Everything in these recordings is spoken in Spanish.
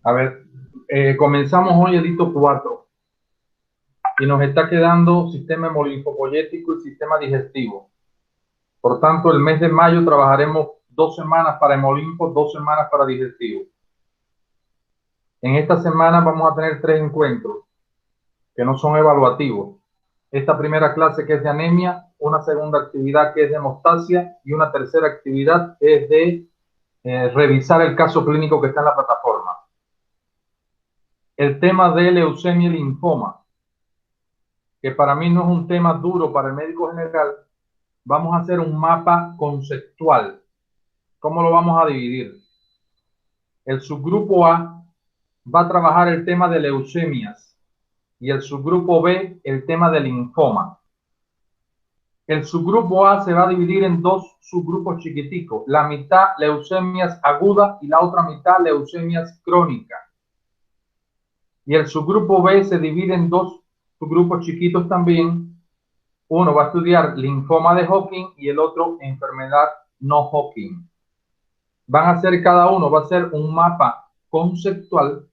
A ver, comenzamos hoy el hito 4 y nos está quedando sistema hemolinfopoyético y sistema digestivo. Por tanto, el mes de mayo trabajaremos 2 semanas para hemolinfo, 2 semanas para digestivo. En esta semana vamos a tener 3 encuentros que no son evaluativos. Esta primera clase que es de anemia, una segunda actividad que es de hemostasia y una tercera actividad que es de revisar el caso clínico que está en la plataforma. El tema de leucemia y linfoma, que para mí no es un tema duro para el médico general, vamos a hacer un mapa conceptual. ¿Cómo lo vamos a dividir? El subgrupo A va a trabajar el tema de leucemias y el subgrupo B el tema de linfoma. El subgrupo A se va a dividir en 2 subgrupos chiquiticos, la mitad leucemias agudas y la otra mitad leucemias crónicas. Y el subgrupo B se divide en 2 subgrupos chiquitos también. Uno va a estudiar linfoma de Hodgkin y el otro enfermedad no Hodgkin. Van a hacer cada uno, va a ser un mapa conceptual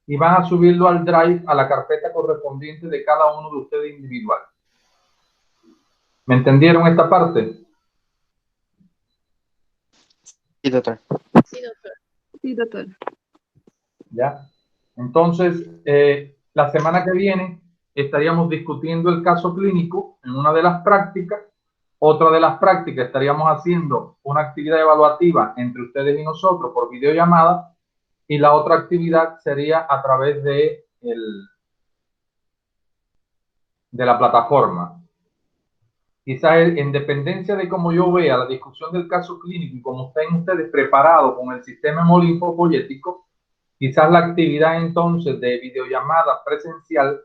y van a subirlo al Drive, a la carpeta correspondiente de cada uno de ustedes individual. ¿Me entendieron esta parte? Sí, doctor. Sí, doctor. ¿Ya? Entonces, la semana que viene estaríamos discutiendo el caso clínico en una de las prácticas. Otra de las prácticas estaríamos haciendo una actividad evaluativa entre ustedes y nosotros por videollamada, y la otra actividad sería a través de la plataforma. Quizás en dependencia de cómo yo vea la discusión del caso clínico y como estén ustedes preparados con el sistema hemolinfopoyético, quizás la actividad entonces de videollamada presencial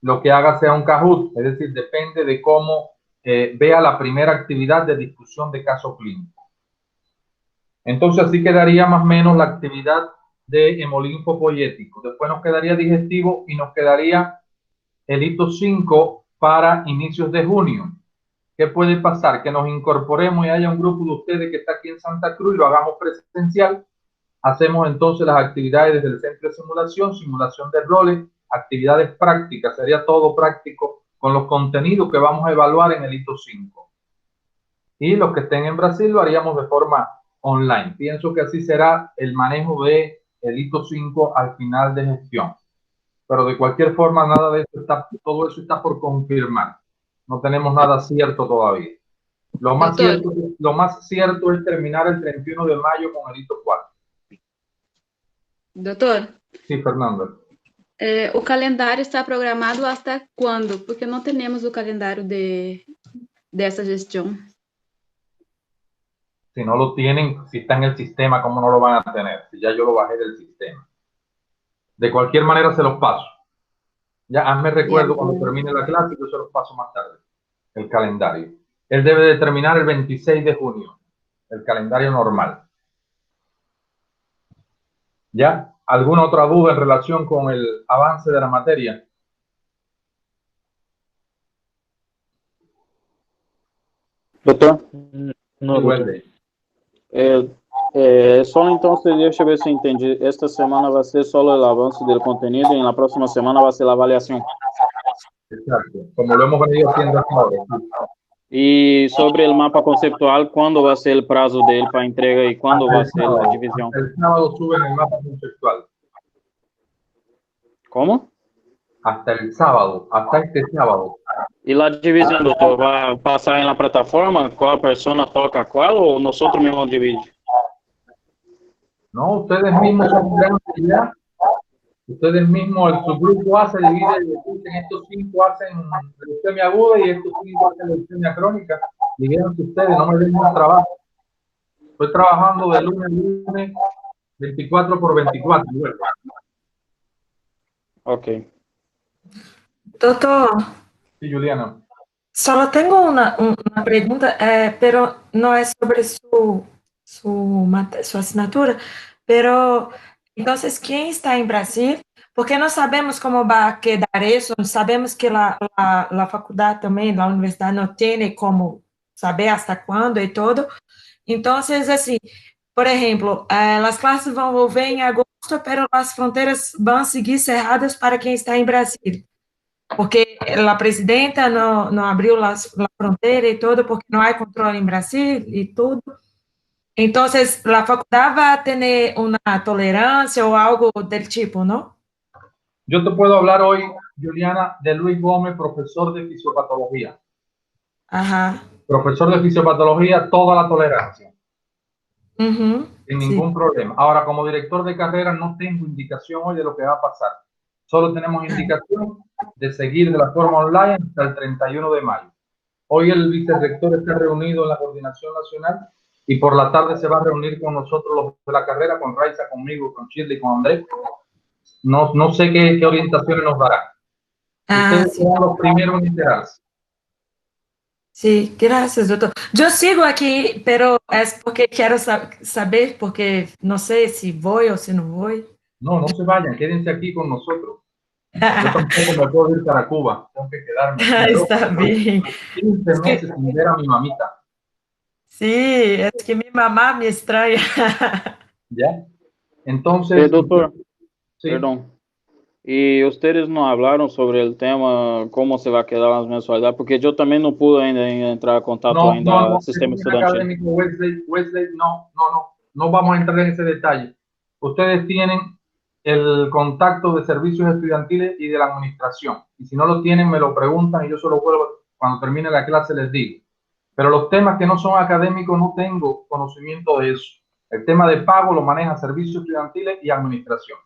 lo que haga sea un Kahoot, es decir, depende de cómo vea la primera actividad de discusión de caso clínico. Entonces así quedaría más o menos la actividad de hemolinfopoyético. Después nos quedaría digestivo y nos quedaría el hito 5 para inicios de junio. ¿Qué puede pasar? Que nos incorporemos y haya un grupo de ustedes que está aquí en Santa Cruz y lo hagamos presencial. Hacemos entonces las actividades desde el centro de simulación, simulación de roles, actividades prácticas, sería todo práctico con los contenidos que vamos a evaluar en el hito 5. Y los que estén en Brasil lo haríamos de forma online. Pienso que así será el manejo de el hito 5 al final de gestión. Pero de cualquier forma, nada de eso está, todo eso está por confirmar. No tenemos nada cierto todavía. Lo más cierto es terminar el 31 de mayo con el hito 4. Doutor, Sí, Fernando. o calendário está programado hasta quando? Porque não temos o calendário dessa gestão. Si no lo tienen, si está en el sistema, ¿cómo no lo van a tener? Si ya yo lo bajé del sistema. De cualquier manera se los paso. Ya hazme recuerdo cuando termine la clase, yo se los paso más tarde. El calendario. Él debe de terminar el 26 de junio. El calendario normal. ¿Ya? ¿Alguna otra duda en relación con el avance de la materia? Doutor? Não, doutor. Só então, deixa eu ver se eu entendi. Esta semana vai ser só o avanço do conteúdo e na próxima semana vai ser a avaliação. Exacto, como lo hemos venido haciendo hasta ahora. E sobre o mapa conceptual, quando vai ser o prazo dele para entrega e quando vai ser a divisão? El sábado suben el mapa conceptual. Como? Hasta el sábado, hasta este sábado. E a divisão, doutor, vai passar na plataforma? Qual pessoa toca qual ou nós mesmos dividimos? No, ustedes mismos son grandes ya. Ustedes mismos, el subgrupo A se divide en estos 5 hacen leucemia aguda y estos 5 hacen leucemia crónica. Dijeron que ustedes no me den más trabajo. Estoy trabajando de lunes a lunes, 24 por 24. Ok. Doctor. Sí, Juliana. Solo tengo una pregunta, pero no es sobre su asignatura, pero entonces, ¿quién está en Brasil? Porque no sabemos cómo va a quedar eso, sabemos que la facultad también, la universidad no tiene cómo saber hasta cuándo y todo. Entonces, así, por ejemplo, las clases van a volver en agosto, agosto, pero las fronteras van a seguir cerradas para quien está en Brasil, porque la presidenta no abrió la frontera y todo, porque no hay control en Brasil y todo. Entonces, la facultad va a tener una tolerancia o algo del tipo, ¿no? Yo te puedo hablar hoy, Juliana, de Luis Gómez, profesor de fisiopatología. Ajá. Profesor de fisiopatología, toda la tolerancia, Uhum, sin sí. ningún problema. Ahora, como director de carrera, no tengo indicación hoy de lo que va a pasar. Solo tenemos indicación de seguir de la forma online hasta el 31 de mayo. Hoy el vicerrector está reunido en la coordinación nacional y por la tarde se va a reunir con nosotros los de la carrera, con Raiza, conmigo, con Shirley, con Andrés. No sé qué orientaciones nos dará. Ah, Ustedes sí. serán los primeros en enterarse. Sí, gracias, doctor. Yo sigo aquí, pero es porque quiero saber, porque no sé si voy o si no voy. No se vayan, quédense aquí con nosotros. Yo tampoco me puedo ir para Cuba, tengo que quedarme aquí. Está bien. 15 Es que, meses sin ver a mi mamita. sí, es que mi mamá me extraña. ¿Ya? Entonces, Doctor, sí. perdón. Y ustedes no hablaron sobre el tema, cómo se va a quedar las mensualidades, porque yo también no pude ainda entrar en contacto ainda al sistema Es un estudiantil. académico Wesley, no vamos a entrar en ese detalle. Ustedes tienen el contacto de servicios estudiantiles y de la administración. Y si no lo tienen, me lo preguntan y yo se lo vuelvo cuando termine la clase les digo. Pero los temas que no son académicos no tengo conocimiento de eso. El tema de pago lo maneja servicios estudiantiles y administración.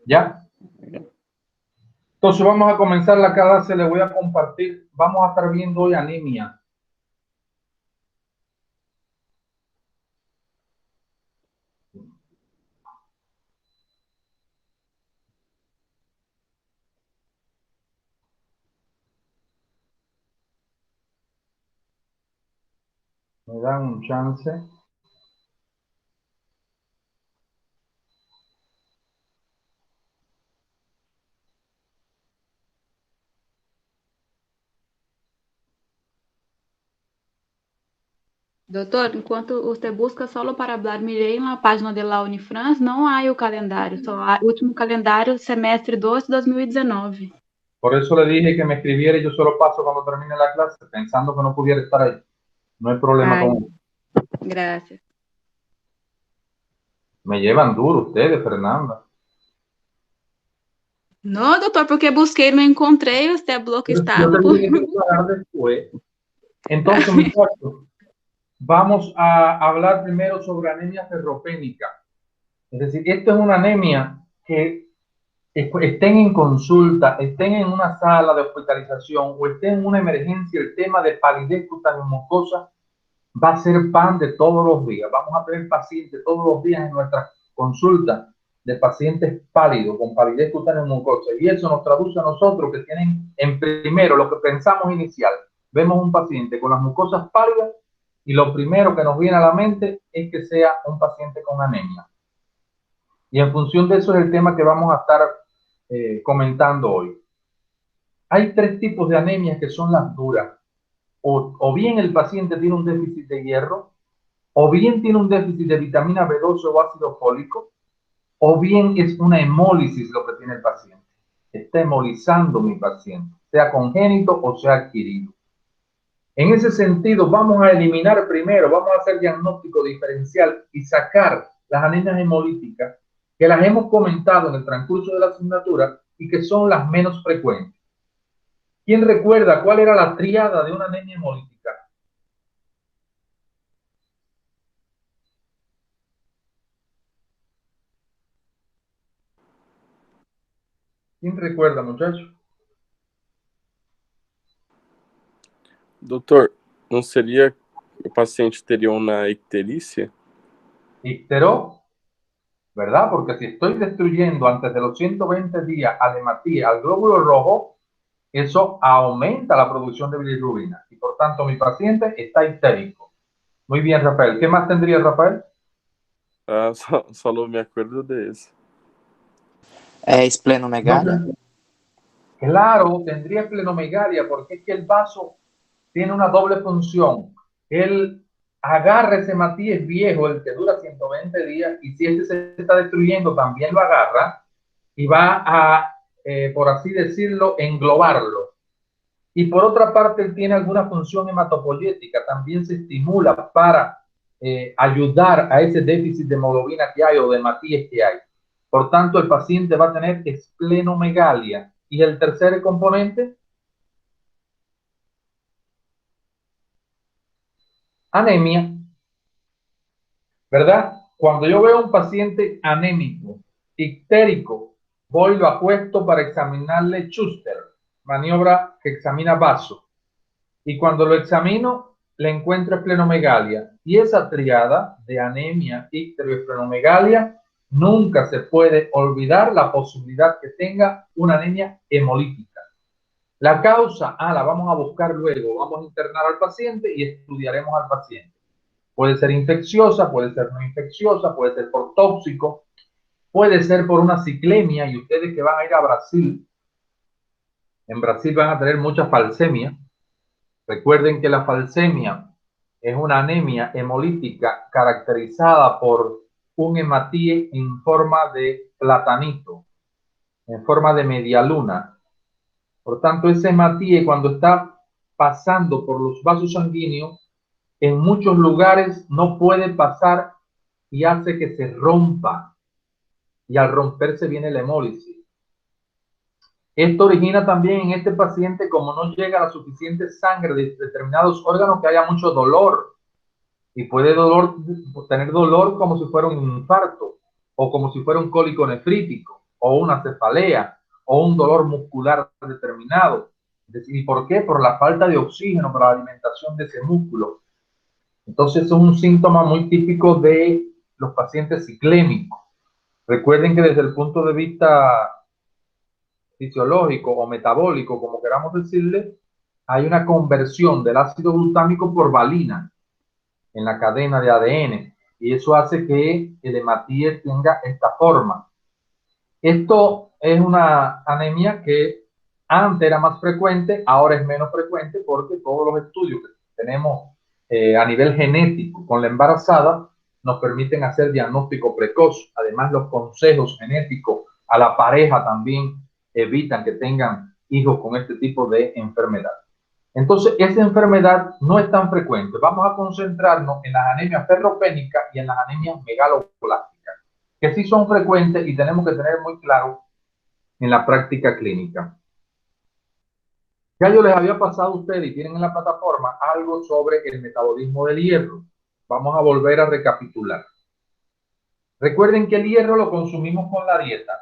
¿Ya? Entonces vamos a comenzar la clase, le voy a compartir, vamos a estar viendo hoy anemia. Me dan un chance. Doutor, enquanto você busca solo para falar, mirei na página de la Unifrance, não há o calendário, só há o último calendário, semestre 2 de 2019. Por eso le dije que me escribiera y yo solo paso cuando termine la clase, pensando que no pudiera estar ahí. No hay problema Ai, con eso. graças. Me llevan duro ustedes, Fernanda. Não, doutor, porque busquei, não encontrei, você bloco Yo estava. te dije que pagar después. Entonces, muchachos, vamos a hablar primero sobre anemia ferropénica. Es decir, esto es una anemia que estén en consulta, estén en una sala de hospitalización o estén en una emergencia, el tema de palidez cutánea mucosa va a ser pan de todos los días. Vamos a tener pacientes todos los días en nuestras consultas de pacientes pálidos con palidez cutánea mucosa, y eso nos traduce a nosotros que tienen en primero lo que pensamos inicial. Vemos un paciente con las mucosas pálidas y lo primero que nos viene a la mente es que sea un paciente con anemia. Y en función de eso es el tema que vamos a estar comentando hoy. Hay tres tipos de anemias que son las duras. O bien el paciente tiene un déficit de hierro, o bien tiene un déficit de vitamina B12 o ácido fólico, o bien es una hemólisis lo que tiene el paciente. Está hemolizando mi paciente, sea congénito o sea adquirido. En ese sentido, vamos a eliminar primero, vamos a hacer diagnóstico diferencial y sacar las anemias hemolíticas que las hemos comentado en el transcurso de la asignatura y que son las menos frecuentes. ¿Quién recuerda cuál era la tríada de una anemia hemolítica? ¿Quién recuerda, muchachos? Doutor, não seria que o paciente teria uma icterícia? Ictero, ¿verdad? Porque si estoy destruyendo antes de los 120 días al hematía, al glóbulo rojo, eso aumenta la producción de bilirrubina y por tanto mi paciente está ictérico. Muy bien, Rafael. ¿Qué más tendría, Rafael? Ah, solo me acuerdo de eso. ¿Es esplenomegalia? Claro, tendría esplenomegalia porque es que el vaso tiene una doble función. Él agarra ese matiz viejo, el que dura 120 días, y si este se está destruyendo, también lo agarra y va a, por así decirlo, englobarlo. Y por otra parte, él tiene alguna función hematopoyética, también se estimula para ayudar a ese déficit de hemoglobina que hay o de matíes que hay. Por tanto, el paciente va a tener esplenomegalia. Y el tercer componente, anemia, ¿verdad? Cuando yo veo a un paciente anémico, ictérico, voy y lo acuesto para examinarle Schuster, maniobra que examina vaso. Y cuando lo examino, le encuentro esplenomegalia. Y esa triada de anemia, icterio y esplenomegalia, nunca se puede olvidar la posibilidad que tenga una anemia hemolítica. La causa, la vamos a buscar luego. Vamos a internar al paciente y estudiaremos al paciente. Puede ser infecciosa, puede ser no infecciosa, puede ser por tóxico, puede ser por una ciclemia. Y ustedes que van a ir a Brasil, en Brasil van a tener mucha falsemia. Recuerden que la falsemia es una anemia hemolítica caracterizada por un hematíe en forma de platanito, en forma de media luna. Por tanto, ese hematíe, cuando está pasando por los vasos sanguíneos, en muchos lugares no puede pasar y hace que se rompa. Y al romperse viene la hemólisis. Esto origina también en este paciente, como no llega la suficiente sangre de determinados órganos, que haya mucho dolor. Y puede tener dolor como si fuera un infarto, o como si fuera un cólico nefrítico, o una cefalea, o un dolor muscular determinado. ¿Y por qué? Por la falta de oxígeno para la alimentación de ese músculo. Entonces es un síntoma muy típico de los pacientes ciclémicos. Recuerden que desde el punto de vista fisiológico o metabólico, como queramos decirle, hay una conversión del ácido glutámico por valina en la cadena de ADN, y eso hace que el hematíe tenga esta forma. Esto es una anemia que antes era más frecuente, ahora es menos frecuente, porque todos los estudios que tenemos a nivel genético con la embarazada nos permiten hacer diagnóstico precoz. Además, los consejos genéticos a la pareja también evitan que tengan hijos con este tipo de enfermedad. Entonces, esa enfermedad no es tan frecuente. Vamos a concentrarnos en las anemias ferropénicas y en las anemias megaloblásticas, que sí son frecuentes y tenemos que tener muy claro en la práctica clínica. Ya yo les había pasado a ustedes y tienen en la plataforma algo sobre el metabolismo del hierro. Vamos a volver a recapitular. Recuerden que el hierro lo consumimos con la dieta.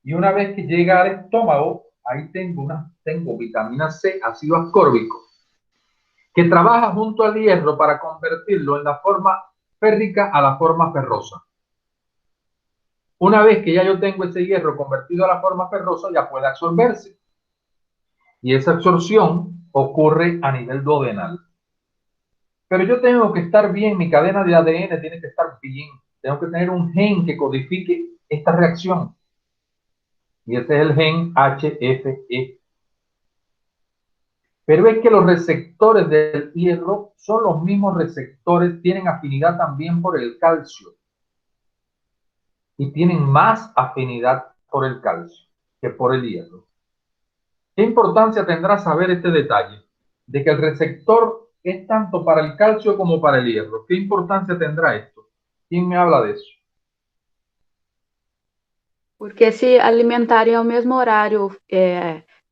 Y una vez que llega al estómago, ahí tengo vitamina C, ácido ascórbico, que trabaja junto al hierro para convertirlo en la forma férrica a la forma ferrosa. Una vez que ya yo tengo ese hierro convertido a la forma ferrosa, ya puede absorberse. Y esa absorción ocurre a nivel duodenal. Pero yo tengo que estar bien, mi cadena de ADN tiene que estar bien. Tengo que tener un gen que codifique esta reacción. Y ese es el gen HFE. Pero es que los receptores del hierro son los mismos receptores, tienen afinidad también por el calcio. Y tienen más afinidad por el calcio que por el hierro. ¿Qué importancia tendrá saber este detalle? De que el receptor es tanto para el calcio como para el hierro. ¿Qué importancia tendrá esto? ¿Quién me habla de eso? Porque se alimentarem ao mesmo horário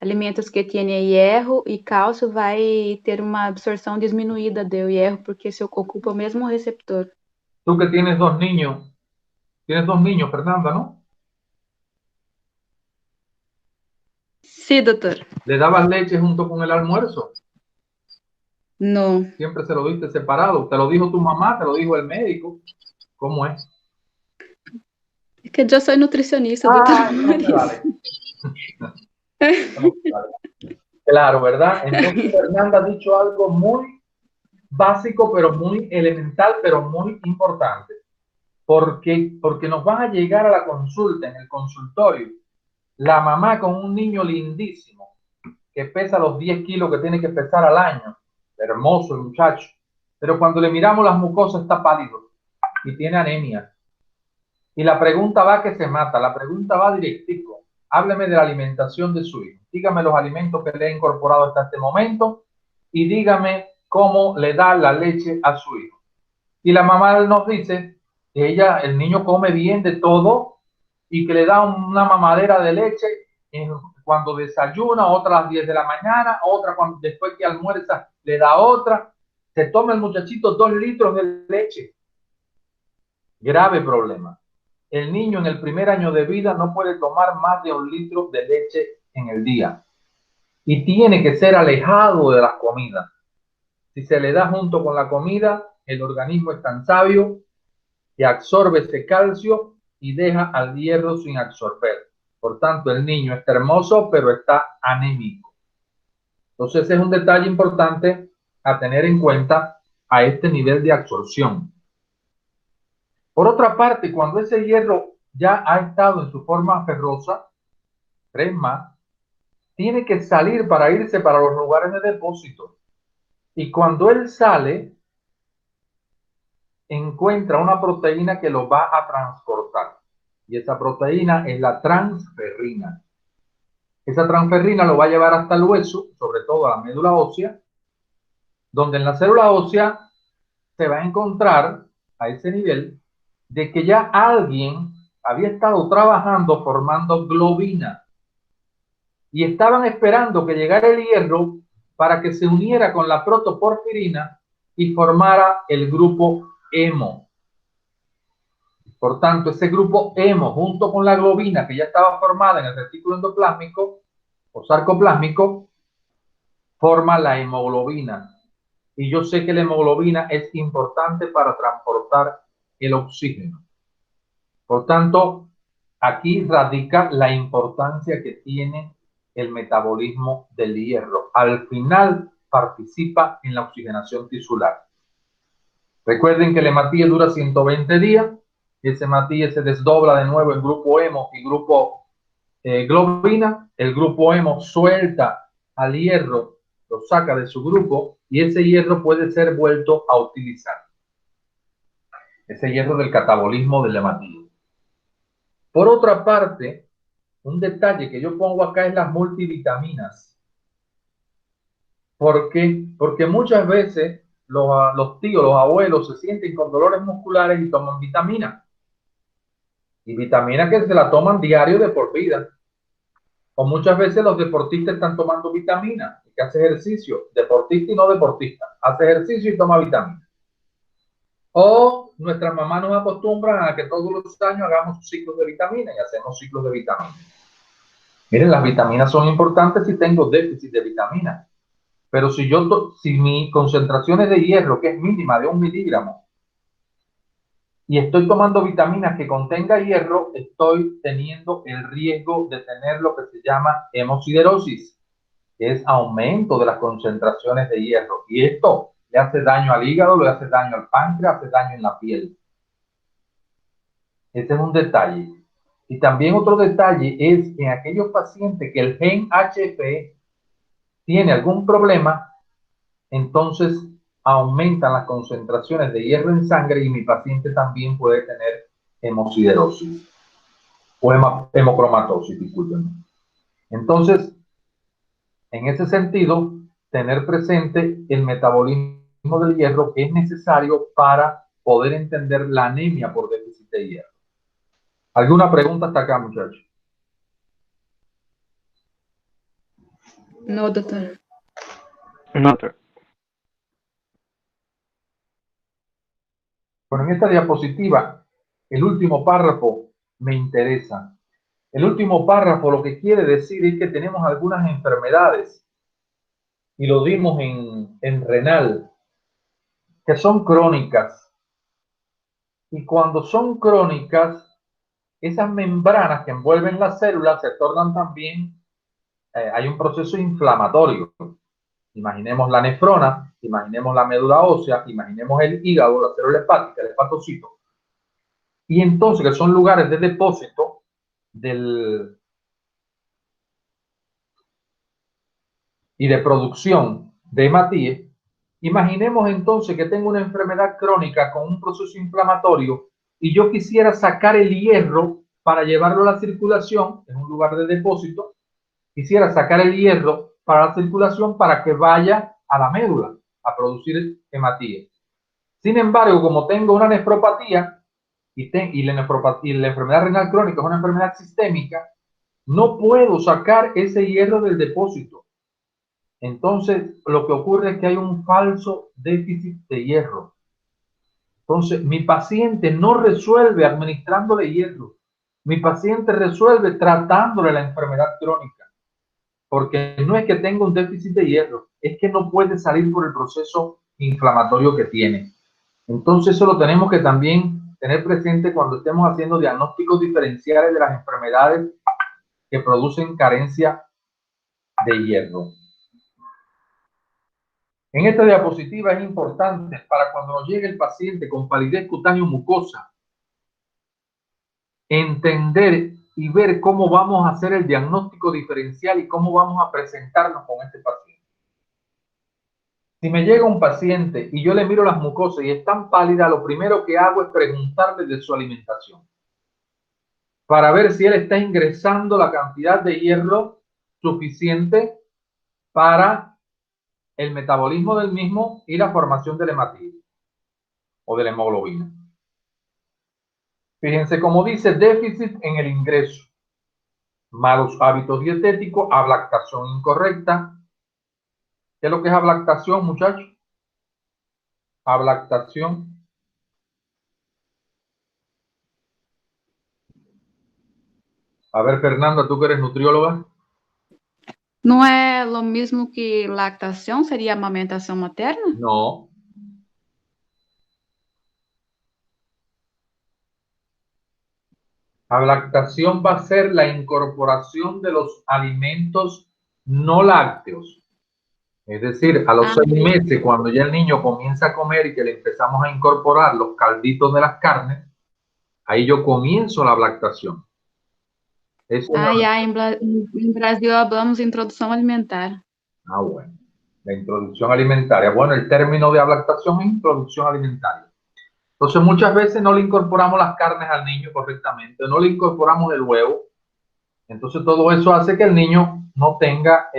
alimentos que têm hierro e cálcio, vai ter uma absorção diminuída do hierro, porque se ocupa o mesmo receptor. Tú que tienes dos niños, Fernanda, ¿no? Sim, doutor. ¿Le dabas leche junto con el almuerzo? Não. Siempre se lo diste separado. ¿Te lo dijo tu mamá? ¿Te lo dijo el médico? ¿Cómo es? É que eu sou nutricionista, doutor. No te vale. No te vale. Claro, ¿verdad? Entonces Fernanda ha dicho algo muy básico, pero muy elemental, pero muy importante. Porque nos van a llegar a la consulta, en el consultorio, la mamá con un niño lindísimo, que pesa los 10 kilos que tiene que pesar al año. Hermoso el muchacho. pero cuando le miramos las mucosas está pálido y tiene anemia. Y la pregunta va que se mata, la pregunta va directico. Hábleme de la alimentación de su hijo. Dígame los alimentos que le he incorporado hasta este momento y dígame cómo le da la leche a su hijo. Y la mamá nos dice que el niño come bien de todo y que le da una mamadera de leche cuando desayuna, otra a las 10 de la mañana, otra después que almuerza le da otra. Se toma el muchachito 2 litros de leche. Grave problema. El niño en el primer año de vida no puede tomar más de 1 litro de leche en el día y tiene que ser alejado de las comidas. Si se le da junto con la comida, el organismo es tan sabio que absorbe ese calcio y deja al hierro sin absorber. Por tanto, el niño está hermoso, pero está anémico. Entonces, ese es un detalle importante a tener en cuenta a este nivel de absorción. Por otra parte, cuando ese hierro ya ha estado en su forma ferrosa, 3 más, tiene que salir para irse para los lugares de depósito. Y cuando él sale, encuentra una proteína que lo va a transportar. Y esa proteína es la transferrina. Esa transferrina lo va a llevar hasta el hueso, sobre todo a la médula ósea, donde en la célula ósea se va a encontrar a ese nivel de que ya alguien había estado trabajando formando globina y estaban esperando que llegara el hierro para que se uniera con la protoporfirina y formara el grupo hemo. Por tanto, ese grupo hemo junto con la globina que ya estaba formada en el retículo endoplásmico o sarcoplásmico forma la hemoglobina. Y yo sé que la hemoglobina es importante para transportar el oxígeno. Por tanto, aquí radica la importancia que tiene el metabolismo del hierro. Al final participa en la oxigenación tisular. Recuerden que el hematíe dura 120 días y ese hematíe se desdobla de nuevo en grupo hemo y grupo globina. El grupo hemo suelta al hierro, lo saca de su grupo y ese hierro puede ser vuelto a utilizar. Ese hierro del catabolismo del hematíe. Por otra parte, un detalle que yo pongo acá es las multivitaminas. ¿Por qué? Porque muchas veces los tíos, los abuelos se sienten con dolores musculares y toman vitaminas. Y vitaminas que se la toman diario de por vida. O muchas veces los deportistas están tomando vitaminas, que hace ejercicio, deportista y no deportista, hace ejercicio y toma vitaminas. O nuestras mamás nos acostumbran a que todos los años hagamos ciclos de vitaminas y hacemos ciclos de vitaminas. Miren, las vitaminas son importantes si tengo déficit de vitaminas. Pero si mi concentración es de hierro, que es mínima, de 1 miligramo, y estoy tomando vitaminas que contenga hierro, estoy teniendo el riesgo de tener lo que se llama hemosiderosis, que es aumento de las concentraciones de hierro. Y esto le hace daño al hígado, le hace daño al páncreas, hace daño en la piel. Ese es un detalle. Y también otro detalle es que en aquellos pacientes que el gen HF tiene algún problema, entonces aumentan las concentraciones de hierro en sangre y mi paciente también puede tener hemosiderosis o hemocromatosis, discúlpenme. Entonces, en ese sentido, tener presente el metabolismo del hierro que es necesario para poder entender la anemia por déficit de hierro. ¿Alguna pregunta hasta acá, muchachos? No, doctor. No, doctor. Bueno, en esta diapositiva, el último párrafo me interesa. El último párrafo lo que quiere decir es que tenemos algunas enfermedades, y lo dimos en renal, que son crónicas. Y cuando son crónicas, esas membranas que envuelven las células se tornan también, hay un proceso inflamatorio. Imaginemos la nefrona, imaginemos la médula ósea, imaginemos el hígado, la célula hepática, el hepatocito. Y entonces, que son lugares de depósito y de producción de hematíes, Imaginemos entonces que tengo una enfermedad crónica con un proceso inflamatorio y yo quisiera sacar el hierro para llevarlo a la circulación en un lugar de depósito. Quisiera sacar el hierro para la circulación para que vaya a la médula a producir hematía. Sin embargo, como tengo una nefropatía y la enfermedad renal crónica es una enfermedad sistémica, no puedo sacar ese hierro del depósito. Entonces, lo que ocurre es que hay un falso déficit de hierro. Entonces, mi paciente no resuelve administrándole hierro. Mi paciente resuelve tratándole la enfermedad crónica. Porque no es que tenga un déficit de hierro, es que no puede salir por el proceso inflamatorio que tiene. Entonces, eso lo tenemos que también tener presente cuando estemos haciendo diagnósticos diferenciales de las enfermedades que producen carencia de hierro. En esta diapositiva es importante para cuando nos llegue el paciente con palidez cutáneo mucosa, entender y ver cómo vamos a hacer el diagnóstico diferencial y cómo vamos a presentarnos con este paciente. Si me llega un paciente y yo le miro las mucosas y están pálidas, lo primero que hago es preguntarle de su alimentación para ver si él está ingresando la cantidad de hierro suficiente para el metabolismo del mismo y la formación del hematídeo o de la hemoglobina. Fíjense cómo dice déficit en el ingreso, malos hábitos dietéticos, ablactación incorrecta. ¿Qué es lo que es ablactación, muchachos? Ablactación. A ver, Fernanda, tú que eres nutrióloga. Não é o mesmo que lactação? Seria amamentação materna? No. Ablactación va a ser la incorporación de los alimentos no lácteos. Es decir, a los 6 meses, cuando ya el niño comienza a comer y que le empezamos a incorporar los calditos de las carnes, ahí yo comienzo la ablactación. Já, em Brasil hablamos de introdução alimentar. Ah, bueno. La introducción alimentaria. Bueno, el término de ablactación es introducción alimentaria. Entonces, muchas veces no le incorporamos las carnes al niño correctamente, no le incorporamos el huevo. Entonces, todo eso hace que el niño no tenga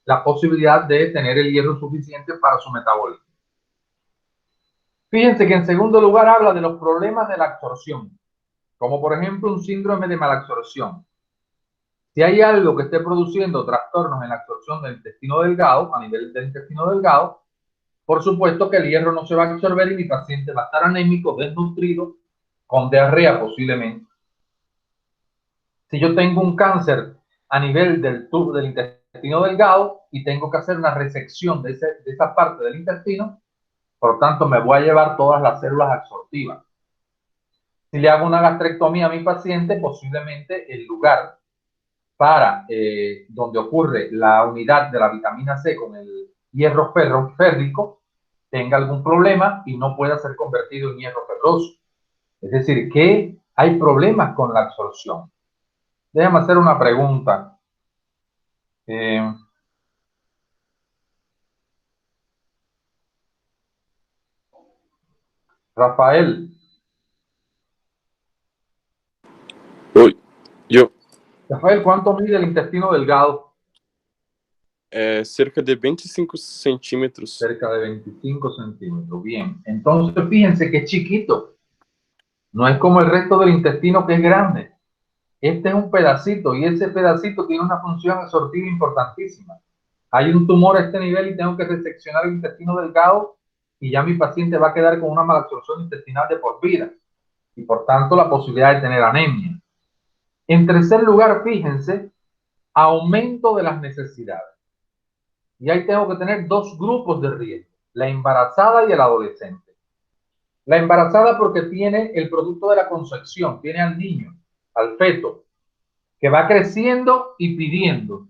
la posibilidad de tener el hierro suficiente para su metabolismo. Fíjense que en segundo lugar habla de los problemas de la absorción, como por ejemplo un síndrome de malabsorción. Si hay algo que esté produciendo trastornos en la absorción del intestino delgado, a nivel del intestino delgado, por supuesto que el hierro no se va a absorber y mi paciente va a estar anémico, desnutrido, con diarrea posiblemente. Si yo tengo un cáncer a nivel del tubo del intestino delgado y tengo que hacer una resección de esa parte del intestino, por lo tanto me voy a llevar todas las células absortivas. Si le hago una gastrectomía a mi paciente, posiblemente el lugar para donde ocurre la unidad de la vitamina C con el hierro férrico tenga algún problema y no pueda ser convertido en hierro ferroso. Es decir, que hay problemas con la absorción. Déjame hacer una pregunta. Rafael. Oi, yo. Rafael, ¿cuánto mide el intestino delgado? Cerca de 25 centímetros. Cerca de 25 centímetros. Bien. Entonces, fíjense que es chiquito. No es como el resto del intestino que es grande. Este es un pedacito y ese pedacito tiene una función absortiva importantísima. Hay un tumor a este nivel y tengo que reseccionar el intestino delgado y ya mi paciente va a quedar con una malabsorción intestinal de por vida y por tanto la posibilidad de tener anemia. En tercer lugar, fíjense, aumento de las necesidades. Y ahí tengo que tener dos grupos de riesgo, la embarazada y el adolescente. La embarazada porque tiene el producto de la concepción, tiene al niño, al feto, que va creciendo y pidiendo,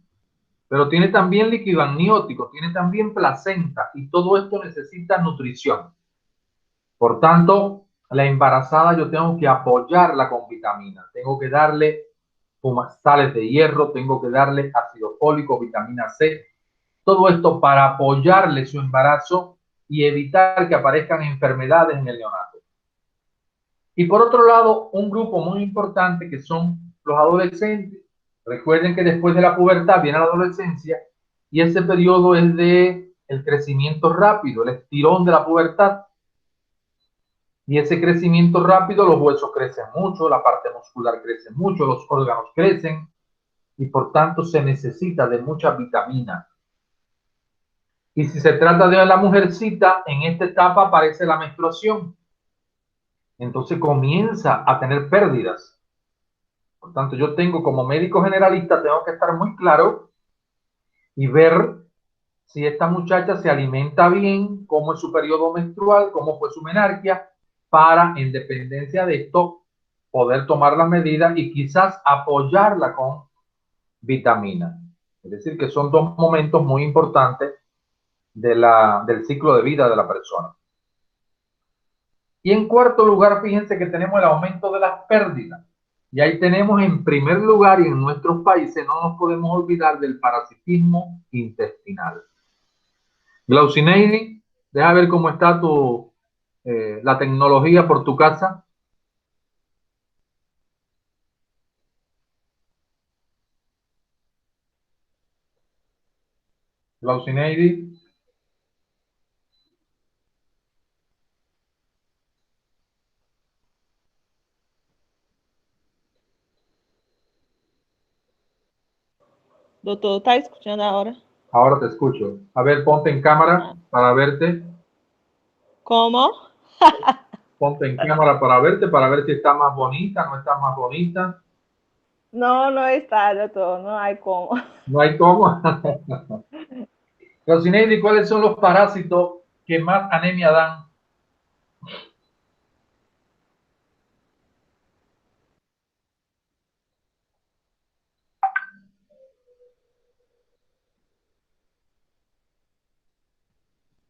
pero tiene también líquido amniótico, tiene también placenta y todo esto necesita nutrición. Por tanto, la embarazada yo tengo que apoyarla con vitaminas, tengo que darle sales de hierro, tengo que darle ácido fólico, vitamina C, todo esto para apoyarle su embarazo y evitar que aparezcan enfermedades en el neonato. Y por otro lado, un grupo muy importante que son los adolescentes. Recuerden que después de la pubertad viene la adolescencia y ese periodo es de el crecimiento rápido, el estirón de la pubertad. Y ese crecimiento rápido, los huesos crecen mucho, la parte muscular crece mucho, los órganos crecen y por tanto se necesita de mucha vitamina. Y si se trata de la mujercita, en esta etapa aparece la menstruación. Entonces comienza a tener pérdidas. Por tanto, yo tengo como médico generalista, tengo que estar muy claro y ver si esta muchacha se alimenta bien, cómo es su periodo menstrual, cómo fue su menarquia, para, en dependencia de esto, poder tomar las medidas y quizás apoyarla con vitamina. Es decir, que son dos momentos muy importantes del ciclo de vida de la persona. Y en cuarto lugar, fíjense que tenemos el aumento de las pérdidas. Y ahí tenemos en primer lugar, y en nuestros países no nos podemos olvidar del parasitismo intestinal. Glaucineidi, deja ver cómo está la tecnología por tu casa. Glaucineidi. Doutor, tá escutando agora? Ahora te escucho. A ver, ponte en cámara para verte. Como? Ponte en cámara para verte, para ver si está más bonita, no está más bonita. Não, não está, doutor. Não há como. No hay cómo. Glaucineidi, ¿cuáles son los parásitos que más anemia dan?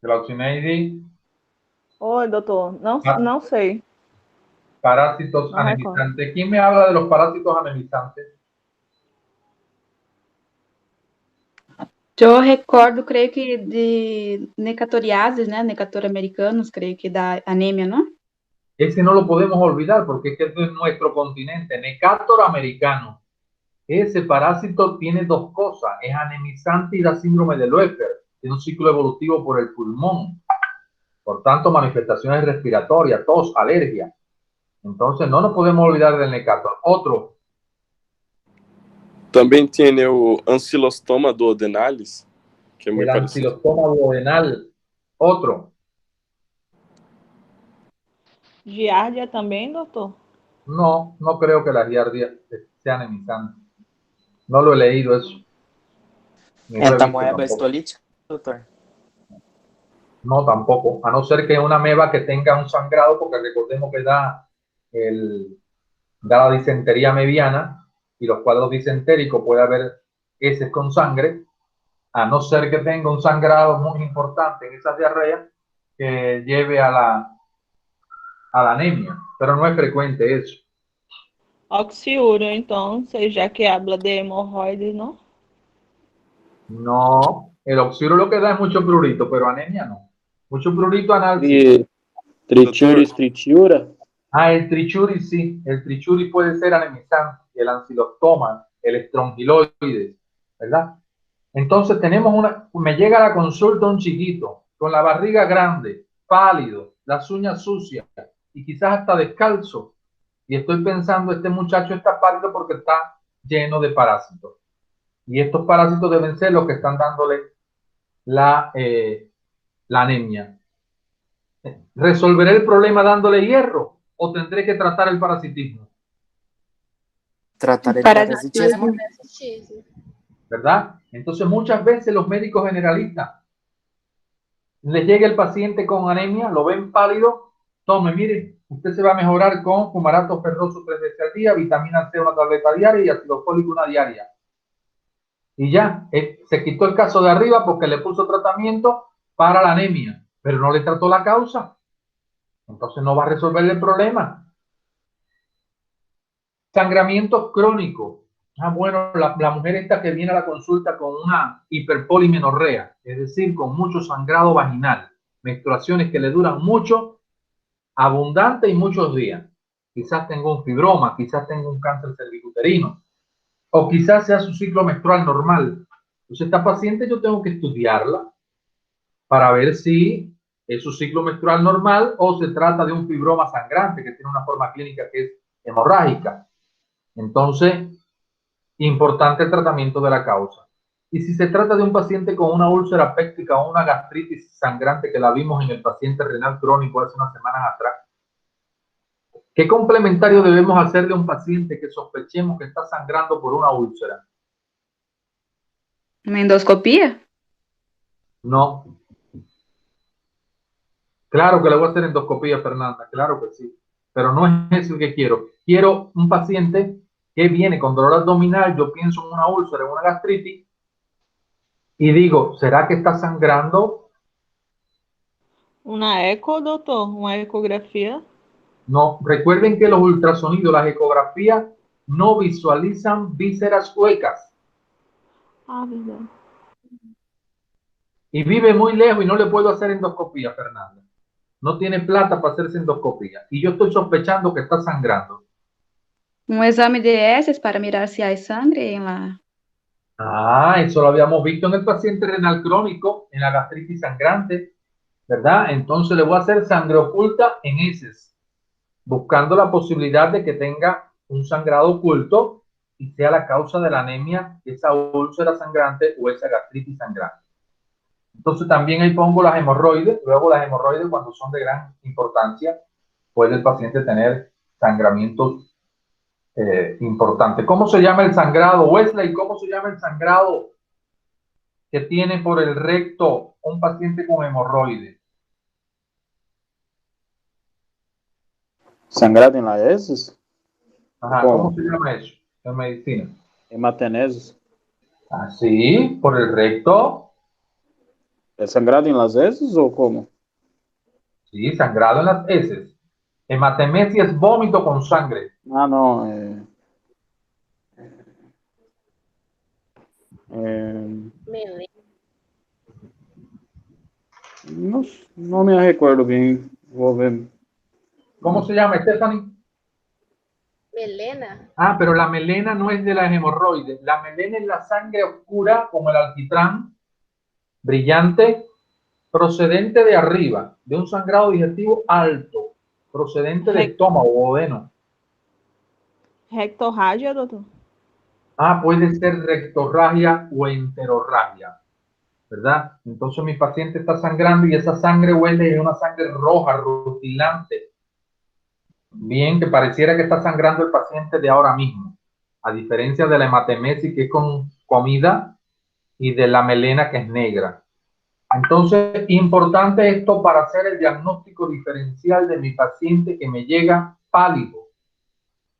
Glaucineidi. Oi, doutor. Não sei. Parásitos No anemizantes. ¿Quién me habla de los parásitos anemizantes? Eu recordo, creio que de necatoriases, né? Necator americanos, creio que da anemia, ¿no? Ese no lo podemos olvidar porque es que es de nuestro continente. Necator americano. Ese parásito tiene dos cosas. Es anemizante y da síndrome de Loeffler. Tiene un ciclo evolutivo por el pulmón. Por tanto, manifestaciones respiratorias, tos, alergia. Entonces, no nos podemos olvidar del Necator. Otro. Também tem o ancilostoma duodenalis, que é muito El parecido. ancilostoma duodenal. Otro. Giardia também, doutor? No, no creo que la giardia sea anemizante. No lo he leído eso. Ni lo he visto Entamoeba tampoco. estolítica, doutor? No, tampoco. A no ser que una ameba que tenga un sangrado, porque recordemos que da la disentería mediana y los cuadros disentéricos puede haber heces con sangre, a no ser que tenga un sangrado muy importante en esa diarrea que lleve a la anemia, pero no es frecuente eso. Oxiúrio, então, já que habla de hemorroides, ¿no? No, el oxiro lo que da es mucho prurito, pero anemia no. Mucho prurito anal. E trituris tritiura? Ah, el trichuri sí, el trichuri puede ser anemizante, el ancilostoma, el estrongiloides, ¿verdad? Entonces me llega a la consulta un chiquito con la barriga grande, pálido, las uñas sucias y quizás hasta descalzo. Y estoy pensando, este muchacho está pálido porque está lleno de parásitos. Y estos parásitos deben ser los que están dándole la anemia. ¿Resolveré el problema dándole hierro o tendré que tratar el parasitismo? Tratar el Parasitismo. parasitismo. ¿Verdad? Entonces muchas veces los médicos generalistas les llega el paciente con anemia, lo ven pálido, tome, mire, usted se va a mejorar con fumarato ferroso 3 veces al día, vitamina C una tableta diaria y ácido fólico una diaria. Y ya, se quitó el caso de arriba porque le puso tratamiento para la anemia, pero no le trató la causa. Entonces no va a resolver el problema. Sangramientos crónicos. Ah, bueno, la mujer esta que viene a la consulta con una hiperpolimenorrea, es decir, con mucho sangrado vaginal. menstruaciones que le duran mucho, abundante y muchos días. Quizás tenga un fibroma, quizás tenga un cáncer cervicuterino, o quizás sea su ciclo menstrual normal. Entonces, esta paciente yo tengo que estudiarla para ver si es su ciclo menstrual normal o se trata de un fibroma sangrante que tiene una forma clínica que es hemorrágica. Entonces, importante el tratamiento de la causa. Y si se trata de un paciente con una úlcera péptica o una gastritis sangrante que la vimos en el paciente renal crónico hace unas semanas atrás, ¿qué complementario debemos hacerle a un paciente que sospechemos que está sangrando por una úlcera? Uma endoscopia? No. Claro que le voy a hacer endoscopía, Fernanda, claro que sí. Pero no es eso que quiero. Quiero un paciente que viene con dolor abdominal, yo pienso en una úlcera, en una gastritis, y digo, ¿será que está sangrando? Una eco, doutor? Uma ecografia? No, recuerden que los ultrasonidos, las ecografías, no visualizan vísceras huecas. Ah, verdade. Y vive muy lejos y no le puedo hacer endoscopía, Fernanda. No tiene plata para hacerse endoscopía. Y yo estoy sospechando que está sangrando. Exame de heces para mirar si hay sangre en la... Ah, eso lo habíamos visto en el paciente renal crónico, en la gastritis sangrante, ¿verdad? Entonces le voy a hacer sangre oculta en heces, buscando la posibilidad de que tenga un sangrado oculto y sea la causa de la anemia, esa úlcera sangrante o esa gastritis sangrante. Entonces también ahí pongo las hemorroides. Luego las hemorroides, cuando son de gran importancia, puede el paciente tener sangramientos importantes. ¿Cómo se llama el sangrado, Wesley? ¿Cómo se llama el sangrado que tiene por el recto un paciente con hemorroides? Sangrado en las heces? Ajá, ¿cómo se llama eso en medicina? Hematenesis. Así, por el recto. ¿Es sangrado en las heces o cómo? Sí, sangrado en las heces. Hematemesia es vómito con sangre. Ah, no. No, no me recuerdo bien. Voy a ver. ¿Cómo se llama, Stephanie? Melena. Ah, pero la melena no es de las hemorroides. La melena es la sangre oscura, como el alquitrán, brillante, procedente de arriba, de un sangrado digestivo alto, procedente del estómago o odeno. Rectorragia, doutor? Ah, puede ser rectorragia o enterorragia, ¿verdad? Entonces mi paciente está sangrando y esa sangre huele a una sangre roja, rutilante. Bien, que pareciera que está sangrando el paciente de ahora mismo, a diferencia de la hematemesis que es con comida y de la melena que es negra. Entonces, importante esto para hacer el diagnóstico diferencial de mi paciente que me llega pálido.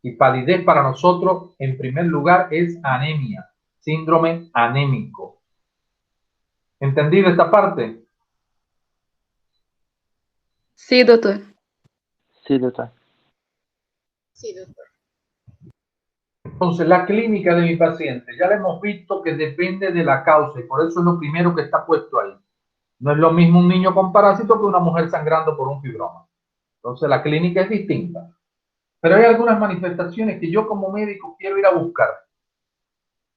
Y palidez para nosotros, en primer lugar, es anemia, síndrome anémico. ¿Entendido esta parte? Sí, doutor. Sí, doctor. Sí, doctor. Entonces, la clínica de mi paciente, ya le hemos visto que depende de la causa y por eso es lo primero que está puesto ahí. No es lo mismo un niño con parásito que una mujer sangrando por un fibroma. Entonces, la clínica es distinta. Pero hay algunas manifestaciones que yo como médico quiero ir a buscar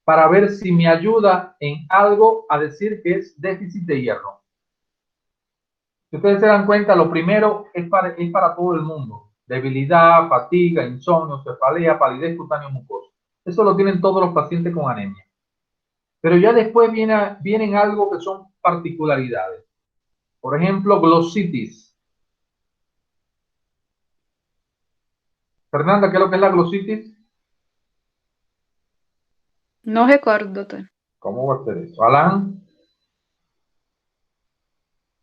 para ver si me ayuda en algo a decir que es déficit de hierro. Si ustedes se dan cuenta, lo primero es para todo el mundo. Debilidad, fatiga, insomnio, cefalea, palidez cutáneo mucosa. Eso lo tienen todos los pacientes con anemia. Pero ya después vienen algo que son particularidades. Por ejemplo, glositis. Fernanda, ¿qué es lo que es la glositis? No recuerdo, doutor. ¿Cómo va a ser eso? Alan.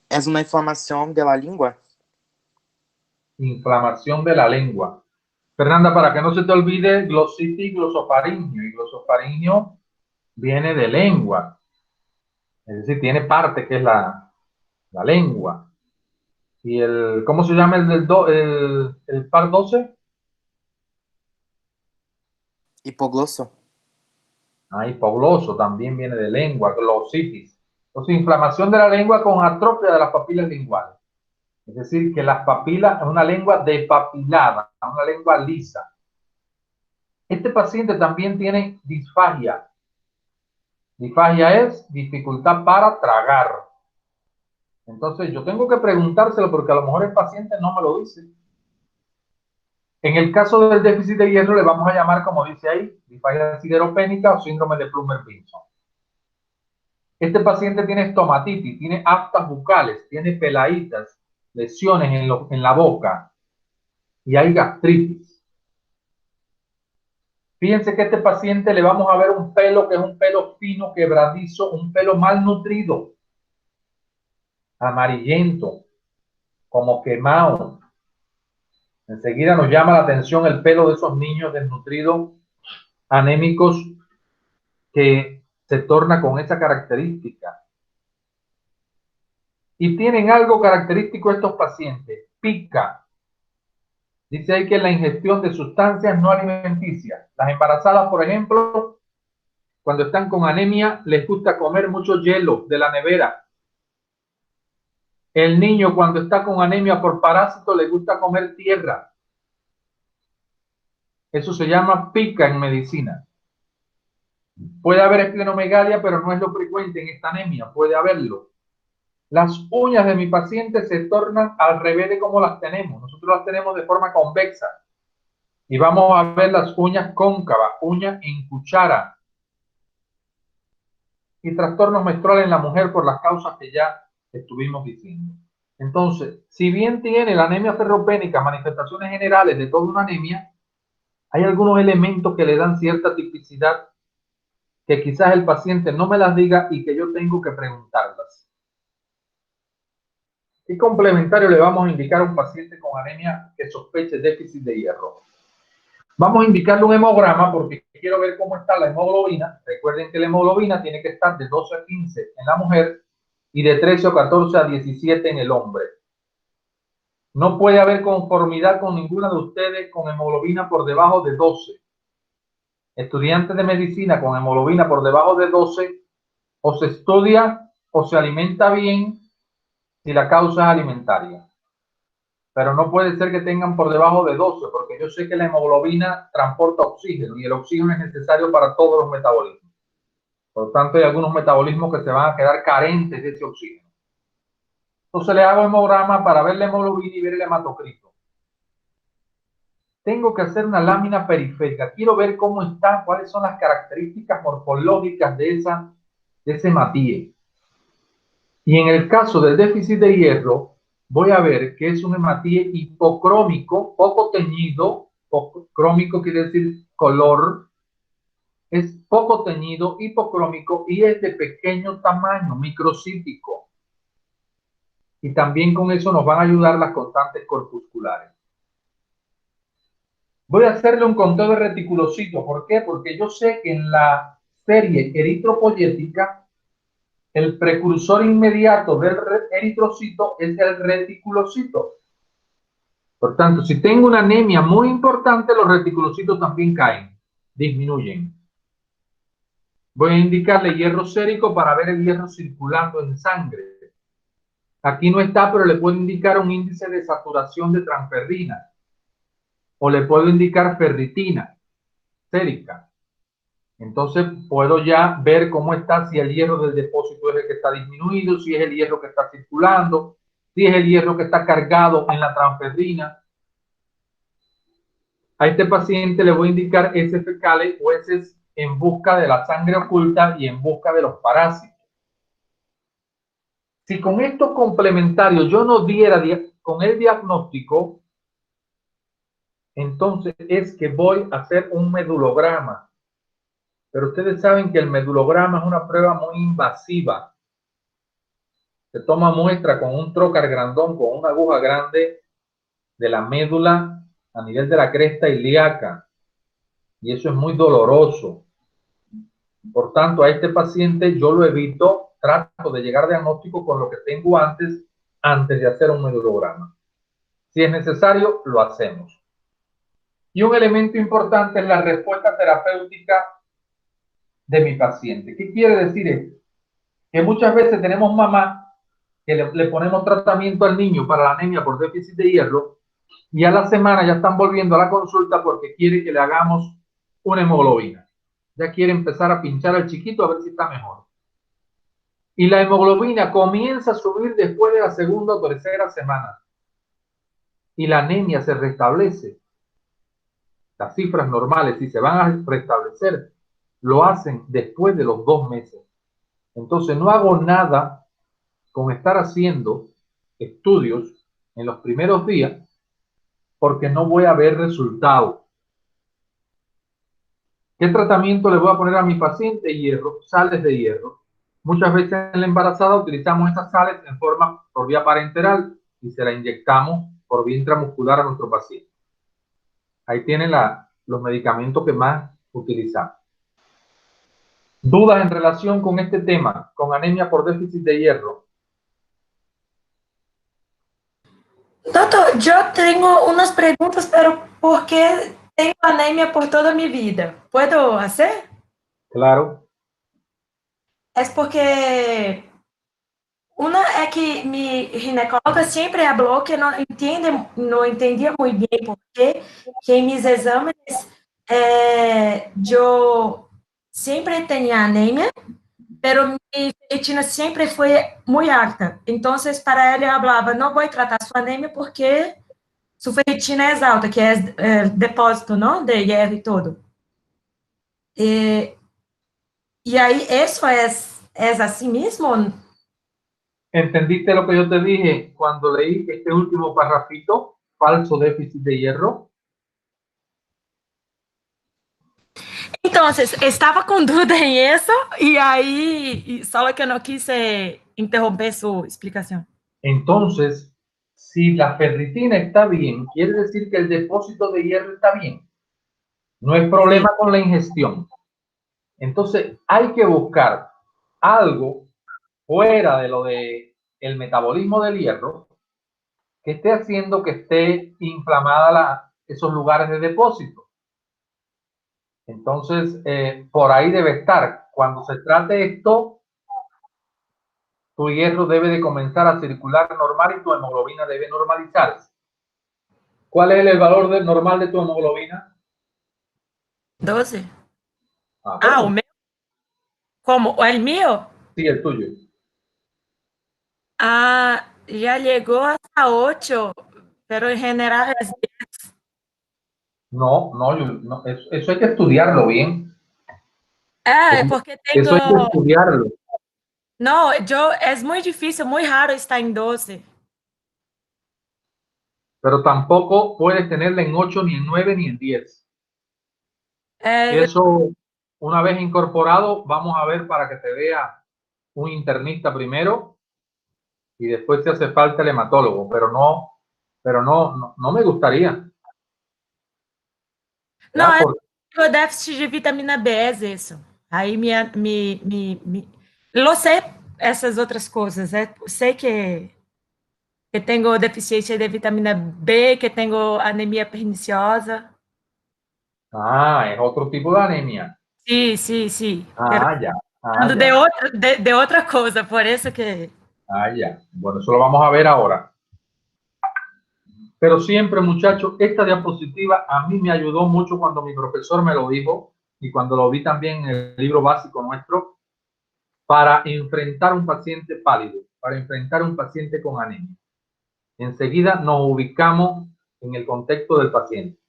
Es una inflamación de la lengua. Inflamación de la lengua. Fernanda, para que no se te olvide, glositis, glosofaringio. Y glosofaringio viene de lengua. Es decir, tiene parte que es la lengua. ¿Y cómo se llama el par 12? Hipogloso. Ah, hipogloso también viene de lengua, glositis. Entonces, inflamación de la lengua con atrofia de las papilas linguales. Es decir, que las papilas es una lengua despapilada, una lengua lisa. Este paciente también tiene disfagia. Disfagia es dificultad para tragar. Entonces yo tengo que preguntárselo porque a lo mejor el paciente no me lo dice. En el caso del déficit de hierro le vamos a llamar, como dice ahí, disfagia sideropénica o síndrome de Plummer-Vinson. Este paciente tiene estomatitis, tiene aftas bucales, tiene peladitas, lesiones en la boca y hay gastritis. Fíjense que a este paciente le vamos a ver un pelo que es un pelo fino, quebradizo, un pelo malnutrido, amarillento, como quemado. Enseguida nos llama la atención el pelo de esos niños desnutridos, anémicos, que se torna con esa característica. Y tienen algo característico estos pacientes, pica. Dice ahí que la ingestión de sustancias no alimenticias. Las embarazadas, por ejemplo, cuando están con anemia, les gusta comer mucho hielo de la nevera. El niño cuando está con anemia por parásito le gusta comer tierra. Eso se llama pica en medicina. Puede haber esplenomegalia, pero no es lo frecuente en esta anemia. Puede haberlo. Las uñas de mi paciente se tornan al revés de como las tenemos. Nosotros las tenemos de forma convexa. Y vamos a ver las uñas cóncavas, uñas en cuchara. Y trastornos menstruales en la mujer por las causas que ya estuvimos diciendo. Entonces, si bien tiene la anemia ferropénica manifestaciones generales de toda una anemia, hay algunos elementos que le dan cierta tipicidad que quizás el paciente no me las diga y que yo tengo que preguntarlas. ¿Qué complementario le vamos a indicar a un paciente con anemia que sospeche déficit de hierro? Vamos a indicarle un hemograma porque quiero ver cómo está la hemoglobina. Recuerden que la hemoglobina tiene que estar de 12 a 15 en la mujer y de 13 o 14 a 17 en el hombre. No puede haber conformidad con ninguna de ustedes con hemoglobina por debajo de 12. Estudiantes de medicina con hemoglobina por debajo de 12 o se estudia o se alimenta bien si la causa es alimentaria. Pero no puede ser que tengan por debajo de 12 porque yo sé que la hemoglobina transporta oxígeno y el oxígeno es necesario para todos los metabolismos. Por lo tanto, hay algunos metabolismos que se van a quedar carentes de ese oxígeno. Entonces le hago hemograma para ver la hemoglobina y ver el hematocrito. Tengo que hacer una lámina periférica. Quiero ver cómo está, cuáles son las características morfológicas de ese hematíe. Y en el caso del déficit de hierro, voy a ver que es un hematíe hipocrómico, poco teñido. Crómico quiere decir color. Es poco teñido, hipocrómico y es de pequeño tamaño, microcítico. Y también con eso nos van a ayudar las constantes corpusculares. Voy a hacerle un conteo de reticulocitos. ¿Por qué? Porque yo sé que en la serie eritropoyética el precursor inmediato del eritrocito es el reticulocito. Por tanto, si tengo una anemia muy importante, los reticulocitos también caen, disminuyen. Voy a indicarle hierro sérico para ver el hierro circulando en sangre. Aquí no está, pero le puedo indicar un índice de saturación de transferrina. O le puedo indicar ferritina sérica. Entonces puedo ya ver cómo está, si el hierro del depósito es el que está disminuido, si es el hierro que está circulando, si es el hierro que está cargado en la transferrina. A este paciente le voy a indicar heces fecales o heces en busca de la sangre oculta y en busca de los parásitos. Si con estos complementarios yo no diera con el diagnóstico, entonces es que voy a hacer un medulograma. Pero ustedes saben que el medulograma es una prueba muy invasiva. Se toma muestra con un trocar grandón, con una aguja grande de la médula a nivel de la cresta ilíaca. Y eso es muy doloroso. Por tanto, a este paciente yo lo evito, trato de llegar a diagnóstico con lo que tengo antes de hacer un medulograma. Si es necesario, lo hacemos. Y un elemento importante es la respuesta terapéutica de mi paciente. ¿Qué quiere decir esto? Que muchas veces tenemos mamá que le ponemos tratamiento al niño para la anemia por déficit de hierro, y a la semana ya están volviendo a la consulta porque quiere que le hagamos una hemoglobina. Ya quiere empezar a pinchar al chiquito a ver si está mejor. Y la hemoglobina comienza a subir después de la segunda o tercera semana. Y la anemia se restablece. Las cifras normales, si se van a restablecer, lo hacen después de los 2 meses. Entonces no hago nada con estar haciendo estudios en los primeros días porque no voy a ver resultados. ¿Qué tratamiento le voy a poner a mi paciente? Hierro, sales de hierro. Muchas veces en la embarazada utilizamos estas sales en forma por vía parenteral y se la inyectamos por vía intramuscular a nuestro paciente. Ahí tienen los medicamentos que más utilizamos. ¿Dudas en relación con este tema, con anemia por déficit de hierro? Doutor, yo tengo unas preguntas, pero ¿por qué tengo anemia por toda mi vida? ¿Puedo hacer? Claro. Es porque una es que mi ginecóloga siempre habló que no entendía muy bien por qué que en mis exámenes yo siempre tenía anemia, pero mi ferritina siempre fue muy alta. Entonces, para ella hablaba, no voy a tratar su anemia porque su ferritina es alta, que es depósito, ¿no? De hierro y todo. Y ahí, ¿eso es así mismo? ¿Entendiste lo que yo te dije cuando leí este último parrafito? Falso déficit de hierro. Entonces, estaba con duda en eso y ahí, solo que no quise interromper su explicación. Entonces, si la ferritina está bien, quiere decir que el depósito de hierro está bien. No hay problema con la ingestión. Entonces, hay que buscar algo fuera de lo de el metabolismo del hierro que esté haciendo que esté inflamada esos lugares de depósito. Entonces, por ahí debe estar. Cuando se trate esto, tu hierro debe de comenzar a circular normal y tu hemoglobina debe normalizarse. ¿Cuál es el valor normal de tu hemoglobina? 12. Bueno. ¿O meu? ¿Cómo? ¿El mío? Sí, el tuyo. Ya llegó hasta 8, pero en general es 10. No, eso hay que estudiarlo bien. Porque Eso hay que estudiarlo. No, es muy difícil, muy raro estar en 12. Pero tampoco puedes tenerla en 8, ni en 9, ni en 10. Eso, una vez incorporado, vamos a ver para que te vea un internista primero y después si hace falta el hematólogo, pero no me gustaría. No, es déficit de vitamina B, es eso. Ahí lo sé, essas outras coisas. Sei que tenho deficiência de vitamina B, que tenho anemia perniciosa. Es otro tipo de anemia. Sí. Ya. De outra coisa, por eso que... Ya. Bueno, eso lo vamos a ver ahora. Pero siempre, muchachos, esta diapositiva a mí me ayudó mucho cuando mi profesor me lo dijo y cuando lo vi también en el libro básico nuestro, para enfrentar un paciente pálido, para enfrentar un paciente con anemia. Enseguida nos ubicamos en el contexto del paciente.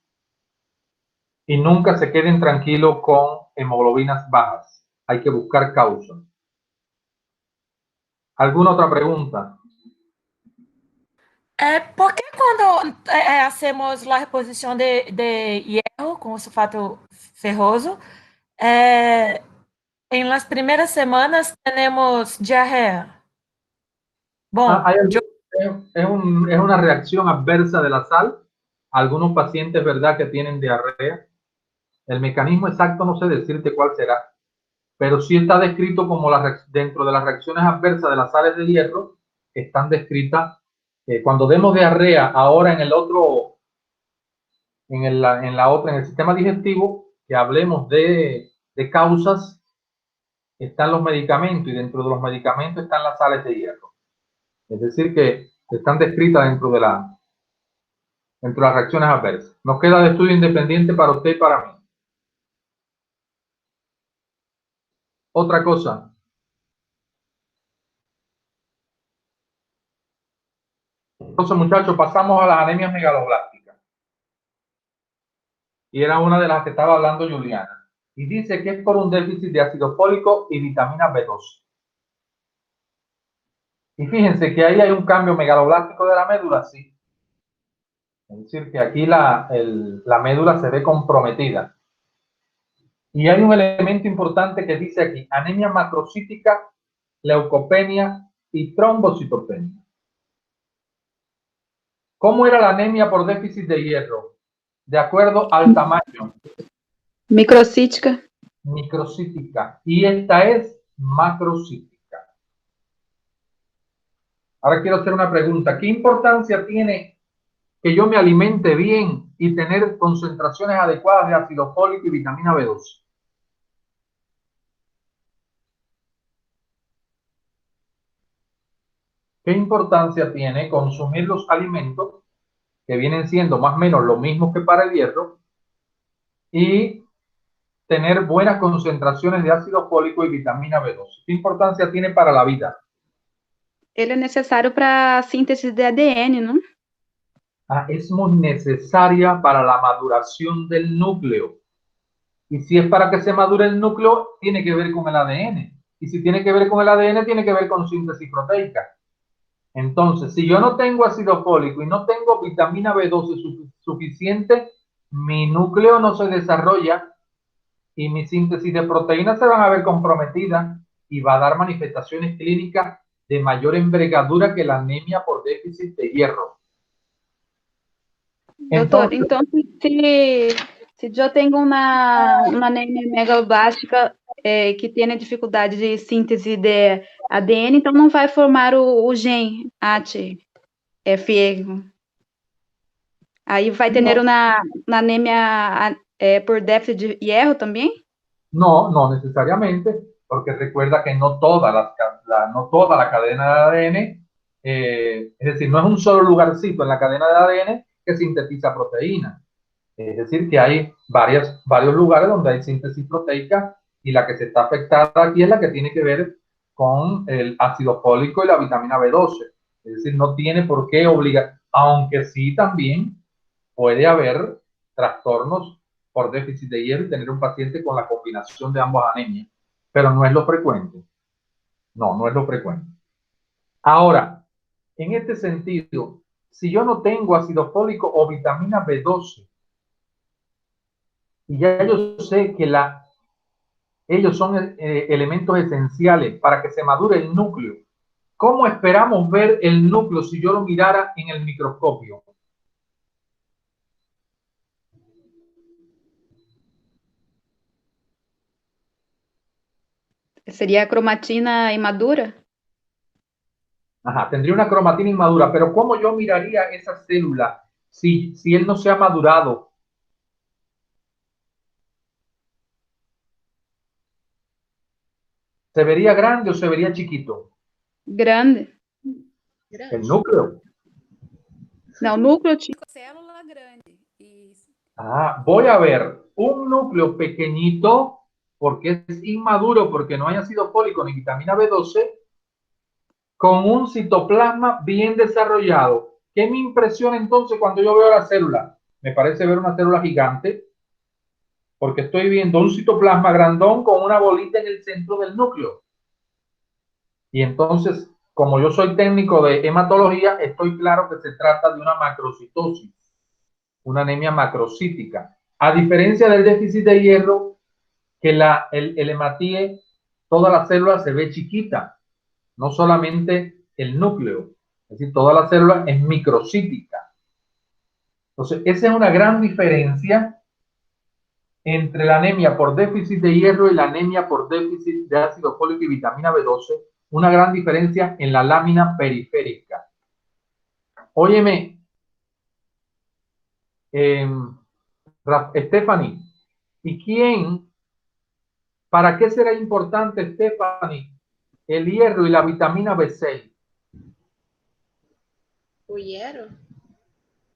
Y nunca se queden tranquilos con hemoglobinas bajas. Hay que buscar causa. ¿Alguna otra pregunta? ¿Por qué cuando hacemos a reposição de hierro com sulfato ferroso, en las primeras semanas tenemos diarrea? Es una reacción adversa de la sal. Algunos pacientes, ¿verdad?, que tienen diarrea. El mecanismo exacto no sé decirte cuál será, pero sí está descrito como dentro de las reacciones adversas de las sales de hierro, están descritas. Cuando demos diarrea ahora en el otro, en el sistema digestivo, que hablemos de causas, están los medicamentos y dentro de los medicamentos están las sales de hierro. Es decir, que están descritas dentro de las reacciones adversas. Nos queda de estudio independiente para usted y para mí. Otra cosa. Entonces, muchachos, pasamos a las anemias megaloblásticas. Y era una de las que estaba hablando Juliana. Y dice que es por un déficit de ácido fólico y vitamina B12. Y fíjense que ahí hay un cambio megaloblástico de la médula, sí. Es decir, que aquí la médula se ve comprometida. Y hay un elemento importante que dice aquí, anemia macrocítica, leucopenia y trombocitopenia. ¿Cómo era la anemia por déficit de hierro? De acuerdo al tamaño. Microcítica. Microcítica. Y esta es macrocítica. Ahora quiero hacer una pregunta. ¿Qué importancia tiene que yo me alimente bien y tener concentraciones adecuadas de ácido fólico y vitamina B12? ¿Qué importancia tiene consumir los alimentos que vienen siendo más o menos lo mismo que para el hierro y tener buenas concentraciones de ácido fólico y vitamina B12? ¿Qué importancia tiene para la vida? Ele é necessário para a síntese de ADN, ¿no? Es muy necesaria para la maduración del núcleo. Y si es para que se madure el núcleo, tiene que ver con el ADN. Y si tiene que ver con el ADN, tiene que ver con síntesis proteica. Entonces, si yo no tengo ácido fólico y no tengo vitamina B12 suficiente, mi núcleo no se desarrolla y mi síntesis de proteínas se van a ver comprometidas y va a dar manifestaciones clínicas de mayor envergadura que la anemia por déficit de hierro. Doutor, então se eu tenho uma anemia megaloblástica que tem dificuldade de síntese de ADN, então não vai formar o gene ATFE. Aí vai ter uma anemia por déficit de hierro também? No, no necesariamente, porque recuerda que no toda la cadena de ADN, es decir, no es un solo lugarcito en la cadena de ADN que sintetiza proteínas. Es decir, que hay varios lugares donde hay síntesis proteica y la que se está afectada aquí es la que tiene que ver con el ácido fólico y la vitamina B12. Es decir, no tiene por qué obligar, aunque sí también puede haber trastornos por déficit de hierro y tener un paciente con la combinación de ambas anemias, pero no es lo frecuente. No es lo frecuente. Ahora, en este sentido, si yo no tengo ácido fólico o vitamina B12, y ya yo sé que ellos son elementos esenciales para que se madure el núcleo, ¿cómo esperamos ver el núcleo si yo lo mirara en el microscopio? Sería cromatina inmadura. Ajá, tendría una cromatina inmadura, pero ¿cómo yo miraría esa célula si él no se ha madurado? ¿Se vería grande o se vería chiquito? Grande. El núcleo. No, núcleo chico. Célula grande. Isso. Voy a ver un núcleo pequeñito porque es inmaduro, porque no hay ácido fólico ni vitamina B12, con un citoplasma bien desarrollado. ¿Qué me impresiona entonces cuando yo veo la célula? Me parece ver una célula gigante, porque estoy viendo un citoplasma grandón con una bolita en el centro del núcleo. Y entonces, como yo soy técnico de hematología, estoy claro que se trata de una macrocitosis, una anemia macrocítica. A diferencia del déficit de hierro, que el hematíe, toda la célula se ve chiquita, no solamente el núcleo, es decir, toda la célula es microcítica. Entonces, esa es una gran diferencia entre la anemia por déficit de hierro y la anemia por déficit de ácido fólico y vitamina B12, una gran diferencia en la lámina periférica. Óyeme, Stephanie, ¿y para qué será importante, Stephanie, el hierro y la vitamina B6? hierro.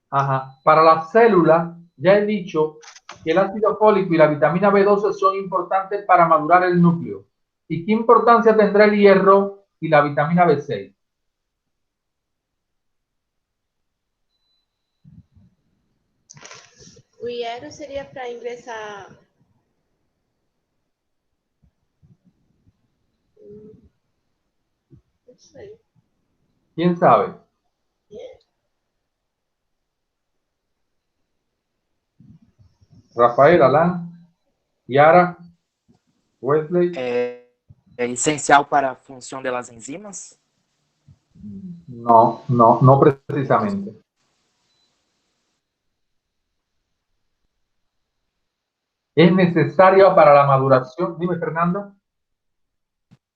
Ajá. Para la célula, ya he dicho que el ácido fólico y la vitamina B12 son importantes para madurar el núcleo. ¿Y qué importancia tendrá el hierro y la vitamina B6? O hierro sería para ingresar. No sé. ¿Quién sabe? Rafael, Alan, Yara, Wesley. É essencial para a função das enzimas? No, no, no precisamente. Es necesario para la maduración. Dime, Fernanda.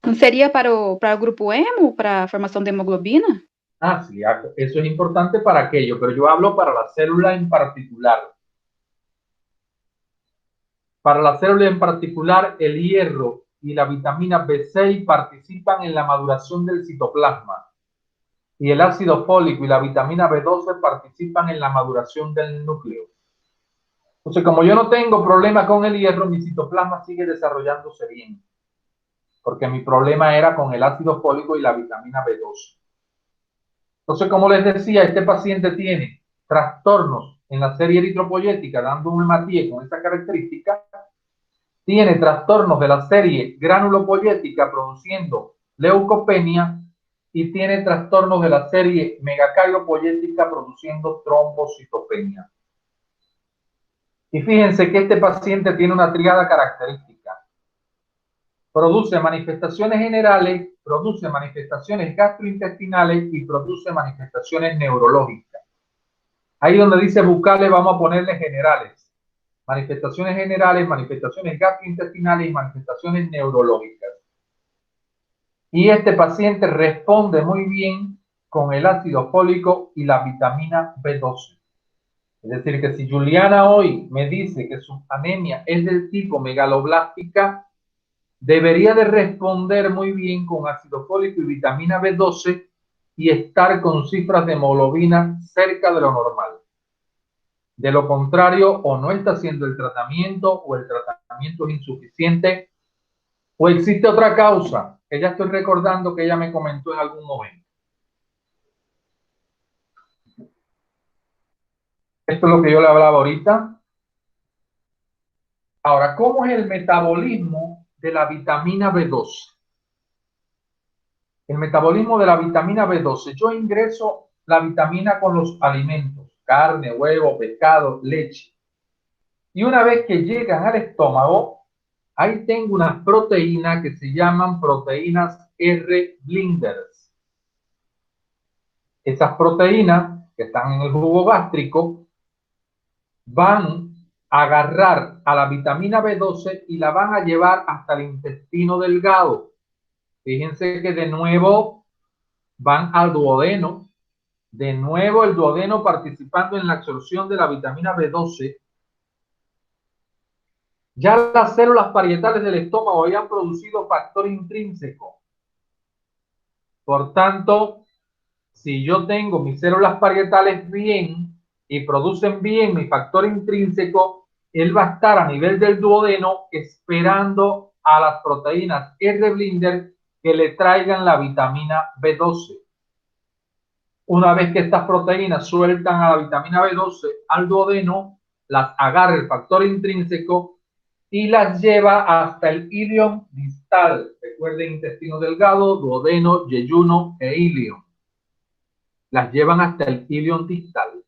Não seria para o grupo hemo, para a formação de hemoglobina? Ah, sí, eso es importante para aquello, pero yo hablo para la célula en particular. Para la célula en particular, el hierro y la vitamina B6 participan en la maduración del citoplasma. Y el ácido fólico y la vitamina B12 participan en la maduración del núcleo. Entonces, como yo no tengo problema con el hierro, mi citoplasma sigue desarrollándose bien. Porque mi problema era con el ácido fólico y la vitamina B12. Entonces, como les decía, este paciente tiene trastornos en la serie eritropoyética, dando un hematíe con esta característica. Tiene trastornos de la serie granulopoyética, produciendo leucopenia. Y tiene trastornos de la serie megacardiopoyética, produciendo trombocitopenia. Y fíjense que este paciente tiene una triada característica. Produce manifestaciones generales, produce manifestaciones gastrointestinales y produce manifestaciones neurológicas. Ahí donde dice bucales vamos a ponerle generales. Manifestaciones generales, manifestaciones gastrointestinales y manifestaciones neurológicas. Y este paciente responde muy bien con el ácido fólico y la vitamina B12. Es decir, que si Juliana hoy me dice que su anemia es del tipo megaloblástica, debería de responder muy bien con ácido fólico y vitamina B12 y estar con cifras de hemoglobina cerca de lo normal. De lo contrario, o no está haciendo el tratamiento, o el tratamiento es insuficiente, o existe otra causa, que ya estoy recordando que ella me comentó en algún momento. Esto es lo que yo le hablaba ahorita. Ahora, ¿cómo es el metabolismo de la vitamina B12? El metabolismo de la vitamina B12. Yo ingreso la vitamina con los alimentos, carne, huevo, pescado, leche. Y una vez que llegan al estómago, ahí tengo unas proteínas que se llaman proteínas R-blinders. Esas proteínas que están en el jugo gástrico van a agarrar a la vitamina B12 y la van a llevar hasta el intestino delgado. Fíjense que de nuevo van al duodeno. De nuevo el duodeno participando en la absorción de la vitamina B12. Ya las células parietales del estómago habían producido factor intrínseco. Por tanto, si yo tengo mis células parietales bien y producen bien mi factor intrínseco, él va a estar a nivel del duodeno esperando a las proteínas R-blinder que le traigan la vitamina B12. Una vez que estas proteínas sueltan a la vitamina B12 al duodeno, las agarra el factor intrínseco y las lleva hasta el ilion distal. Recuerden, intestino delgado, duodeno, yeyuno e ilion. Las llevan hasta el ilion distal.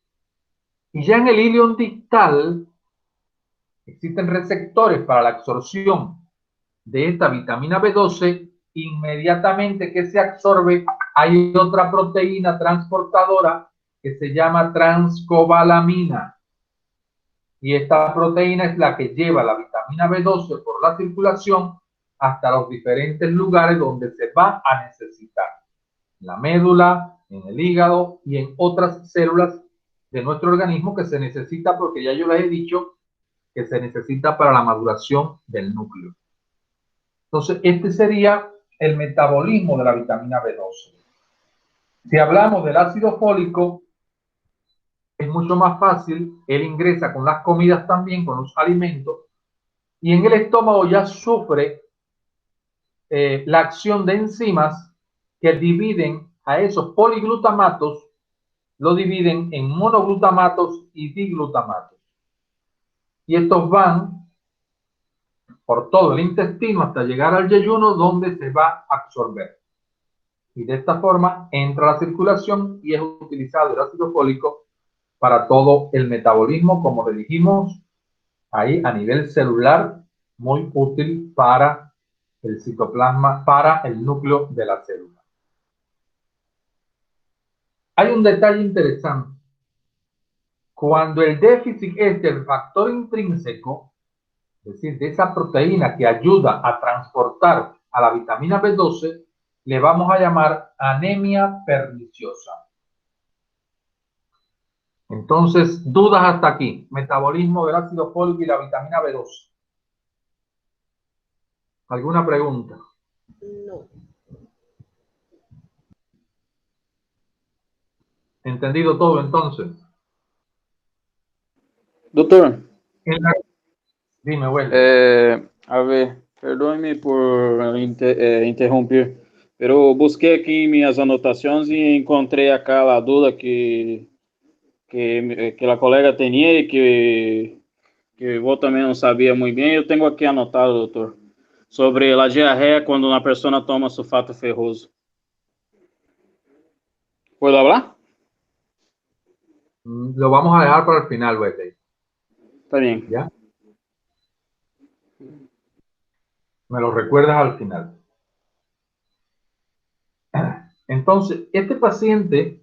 Y ya en el ilion distal existen receptores para la absorción de esta vitamina B12. Inmediatamente que se absorbe, hay otra proteína transportadora que se llama transcobalamina. Y esta proteína es la que lleva la vitamina B12 por la circulación hasta los diferentes lugares donde se va a necesitar. En la médula, en el hígado y en otras células de nuestro organismo que se necesita, porque ya yo les he dicho que se necesita para la maduración del núcleo. Entonces, este sería el metabolismo de la vitamina B12. Si hablamos del ácido fólico, es mucho más fácil, él ingresa con las comidas también, con los alimentos, y en el estómago ya sufre la acción de enzimas que dividen a esos poliglutamatos, lo dividen en monoglutamatos y diglutamatos. Y estos van por todo el intestino hasta llegar al yeyuno, donde se va a absorber. Y de esta forma entra a la circulación y es utilizado el ácido fólico para todo el metabolismo, como le dijimos, ahí a nivel celular, muy útil para el citoplasma, para el núcleo de la célula. Hay un detalle interesante. Cuando el déficit es del factor intrínseco, es decir, de esa proteína que ayuda a transportar a la vitamina B12, le vamos a llamar anemia perniciosa. Entonces, dudas hasta aquí. Metabolismo del ácido fólico y la vitamina B12. ¿Alguna pregunta? No. ¿Entendido todo entonces? Doutor, Dime, Well. a ver, perdoe-me por interromper, pero busquei aqui em minhas anotações e encontrei aquela dúvida que a colega tinha e que eu também não sabia muito bem. Eu tenho aqui anotado, doutor, sobre a diarreia quando uma pessoa toma sulfato ferroso. ¿Puedo hablar? Lo vamos a dejar para el final, Wesley. Está bien. ¿Ya? Me lo recuerdas al final. Entonces, este paciente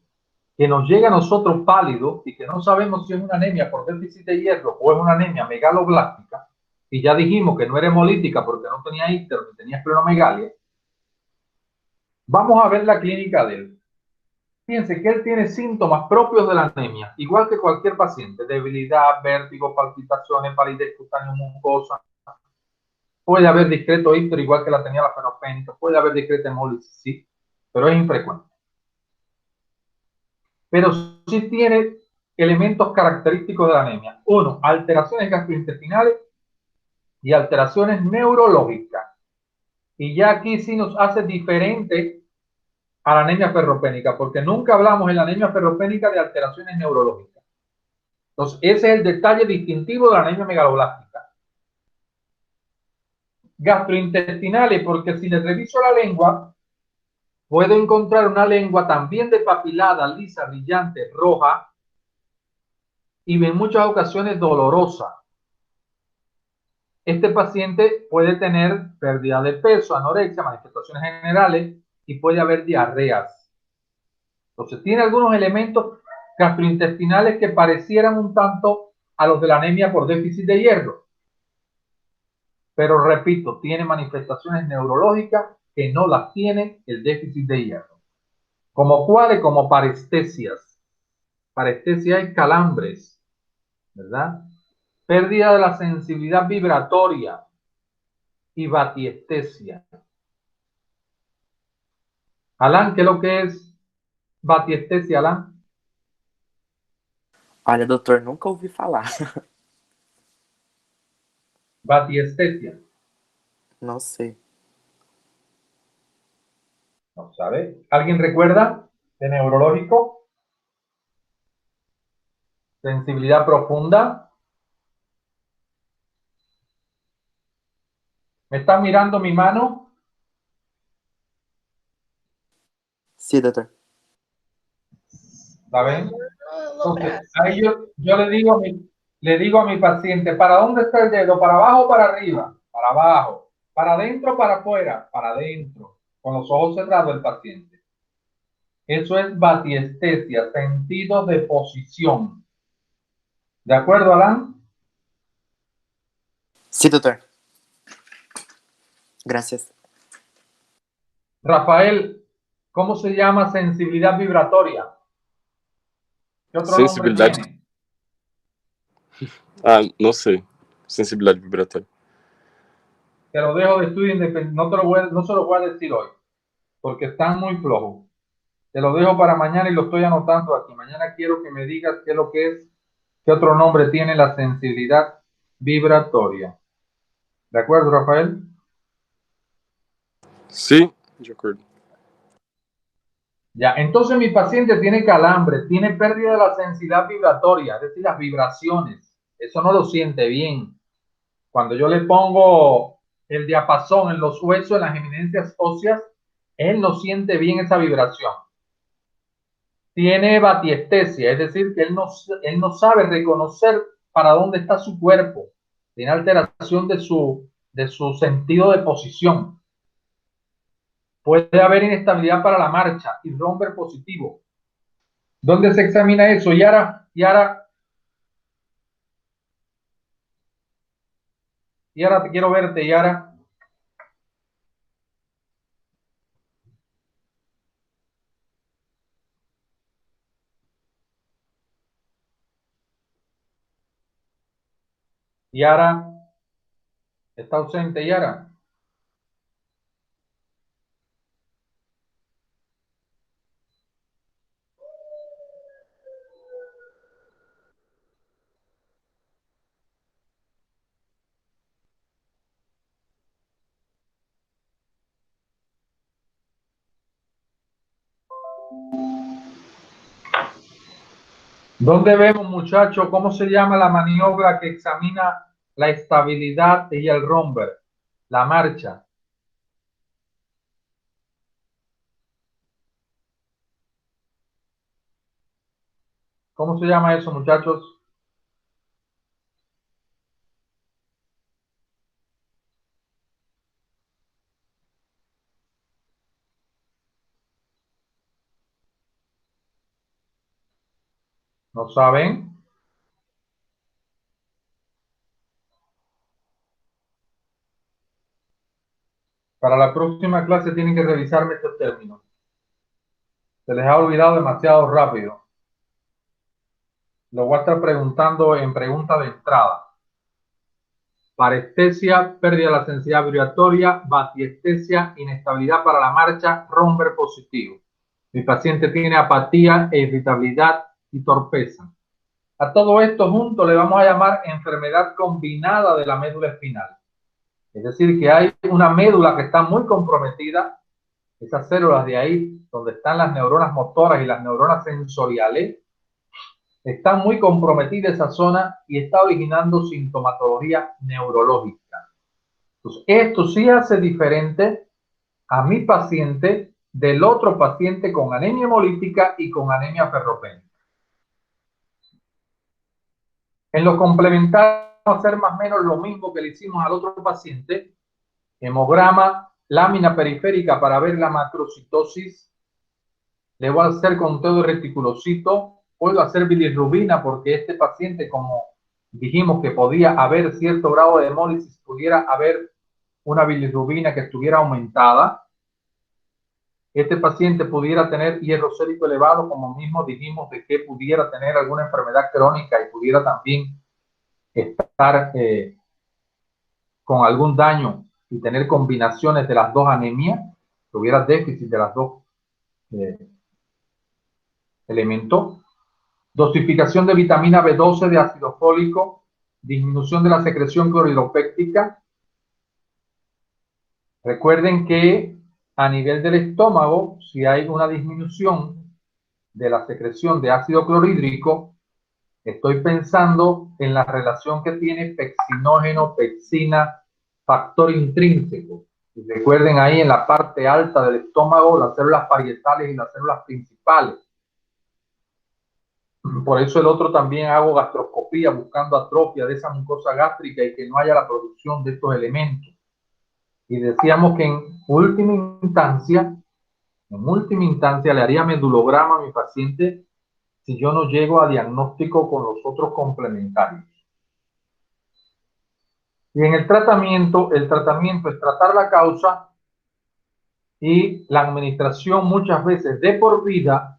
que nos llega a nosotros pálido y que no sabemos si es una anemia por déficit de hierro o es una anemia megaloblástica, y ya dijimos que no era hemolítica porque no tenía íster ni tenía esplenomegalia, vamos a ver la clínica de él. Fíjense que él tiene síntomas propios de la anemia, igual que cualquier paciente: debilidad, vértigo, palpitaciones, palidez cutánea mucosa. Puede haber discreto íster igual que la tenía la fenopénica, puede haber discreta hemólisis, sí, pero es infrecuente. Pero sí tiene elementos característicos de la anemia. Uno, alteraciones gastrointestinales y alteraciones neurológicas. Y ya aquí sí nos hace diferente a la anemia ferropénica, porque nunca hablamos en la anemia ferropénica de alteraciones neurológicas. Entonces, ese es el detalle distintivo de la anemia megaloblástica. Gastrointestinales, porque si le reviso la lengua, puedo encontrar una lengua también depapilada, lisa, brillante, roja, y en muchas ocasiones dolorosa. Este paciente puede tener pérdida de peso, anorexia, manifestaciones generales, y puede haber diarreas. Entonces, tiene algunos elementos gastrointestinales que parecieran un tanto a los de la anemia por déficit de hierro. Pero repito, tiene manifestaciones neurológicas que no las tiene el déficit de hierro. ¿Como cuáles? Como parestesias. Parestesia es calambres, ¿verdad? Pérdida de la sensibilidad vibratoria y batiestesia. Alan, ¿qué es lo que es batiestesia, Alan? Olha, doutor, nunca ouvi falar. Batiestesia. Não sei. No sabe. ¿Alguien recuerda? De neurológico. Sensibilidad profunda. ¿Me están mirando mi mano? Sí, doutor. ¿La ven? Entonces, ahí yo le digo a mi paciente: ¿para dónde está el dedo? ¿Para abajo o para arriba? Para abajo. ¿Para adentro o para afuera? Para adentro. Con los ojos cerrados el paciente. Eso es batiestesia, sentido de posición. ¿De acuerdo, Alan? Sí, doutor. Gracias. Rafael, ¿cómo se llama sensibilidad vibratoria? ¿Qué otro Sensibilidad. nombre tiene? Ah, não sei. Sensibilidade vibratória. Te lo dejo de estudio independiente. No se lo voy a decir hoy, porque están muy flojos. Te lo dejo para mañana y lo estoy anotando aquí. Mañana quiero que me digas qué es lo que es, qué otro nombre tiene la sensibilidad vibratoria. ¿De acuerdo, Rafael? Sí, de acuerdo. Ya, entonces mi paciente tiene calambre, tiene pérdida de la sensibilidad vibratoria, es decir, las vibraciones. Eso no lo siente bien. Cuando yo le pongo el diapasón en los huesos, en las eminencias óseas, él no siente bien esa vibración. Tiene batiestesia, es decir, que él no sabe reconocer para dónde está su cuerpo. Tiene alteración de su sentido de posición. Puede haber inestabilidad para la marcha y romper positivo. ¿Dónde se examina eso? Yara, te quiero verte, Yara. Yara, está ausente, Yara. ¿Dónde vemos, muchachos, cómo se llama la maniobra que examina la estabilidad y el romper? La marcha. ¿Cómo se llama eso, muchachos? ¿No saben? Para la próxima clase tienen que revisarme estos términos. Se les ha olvidado demasiado rápido. Lo voy a estar preguntando en pregunta de entrada. Parestesia, pérdida de la sensibilidad vibratoria, batiestesia, inestabilidad para la marcha, romper positivo. Mi paciente tiene apatía, irritabilidad y torpeza. A todo esto junto le vamos a llamar enfermedad combinada de la médula espinal. Es decir, que hay una médula que está muy comprometida. Esas células de ahí, donde están las neuronas motoras y las neuronas sensoriales, está muy comprometida esa zona y está originando sintomatología neurológica. Entonces, esto sí hace diferente a mi paciente del otro paciente con anemia hemolítica y con anemia ferropénica. En lo complementario, vamos a hacer más o menos lo mismo que le hicimos al otro paciente. Hemograma, lámina periférica para ver la macrocitosis. Le voy a hacer conteo de reticulocito. Puedo hacer bilirrubina porque este paciente, como dijimos que podía haber cierto grado de hemólisis, pudiera haber una bilirrubina que estuviera aumentada. Este paciente pudiera tener hierro sérico elevado, como mismo dijimos, de que pudiera tener alguna enfermedad crónica y pudiera también estar con algún daño y tener combinaciones de las dos anemias, tuviera déficit de las dos elementos. Dosificación de vitamina B12, de ácido fólico, disminución de la secreción cloridopéptica. Recuerden que a nivel del estómago, si hay una disminución de la secreción de ácido clorhídrico, estoy pensando en la relación que tiene pexinógeno, pexina, factor intrínseco. Y recuerden ahí en la parte alta del estómago, las células parietales y las células principales. Por eso el otro también hago gastroscopía buscando atrofia de esa mucosa gástrica y que no haya la producción de estos elementos. Y decíamos que en última instancia le haría medulograma a mi paciente si yo no llego a diagnóstico con los otros complementarios. Y en el tratamiento es tratar la causa y la administración muchas veces de por vida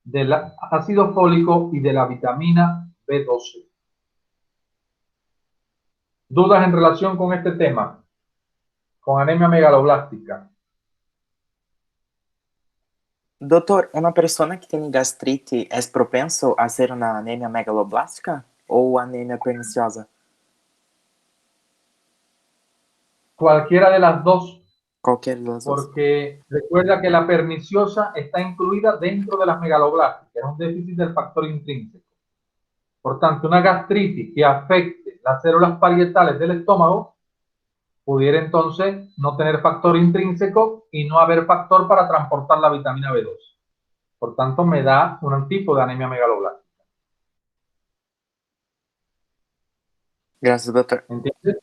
del ácido fólico y de la vitamina B12. ¿Dudas en relación con este tema? Con anemia megaloblástica. Doutor, uma pessoa que tem gastrite é propenso a ser uma anemia megaloblástica ou anemia perniciosa? Cualquiera de las dos, Qualquer das duas. porque recuerda que la perniciosa está incluida dentro de las megaloblásticas, es un déficit del factor intrínseco. Por tanto, una gastritis que afecte las células parietales del estómago pudiera entonces no tener factor intrínseco y no haber factor para transportar la vitamina B2. Por tanto, me da un tipo de anemia megaloblástica. Graças, doutor. ¿Entiendes?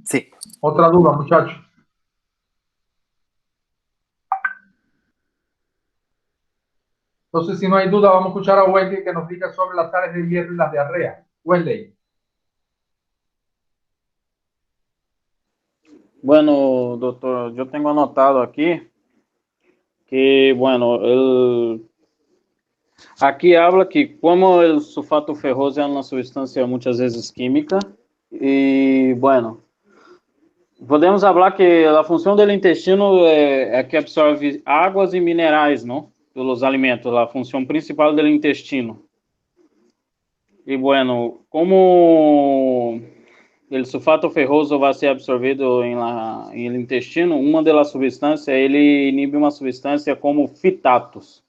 Sí. Otra duda, muchachos. Entonces, si no hay duda, vamos a escuchar a Wesley que nos diga sobre las sales de hierro y las diarreas. Wesley. Bueno, doctor, yo tengo anotado aquí que, bueno, aquí habla que como el sulfato ferroso es una sustancia muchas veces química, y bueno, podemos hablar que la función del intestino es que absorbe aguas y minerales, ¿no? De los alimentos, la función principal del intestino. Y bueno, como el sulfato ferroso va a ser absorvido en el intestino, una de las sustancias, ele inibe una sustancia como fitatos.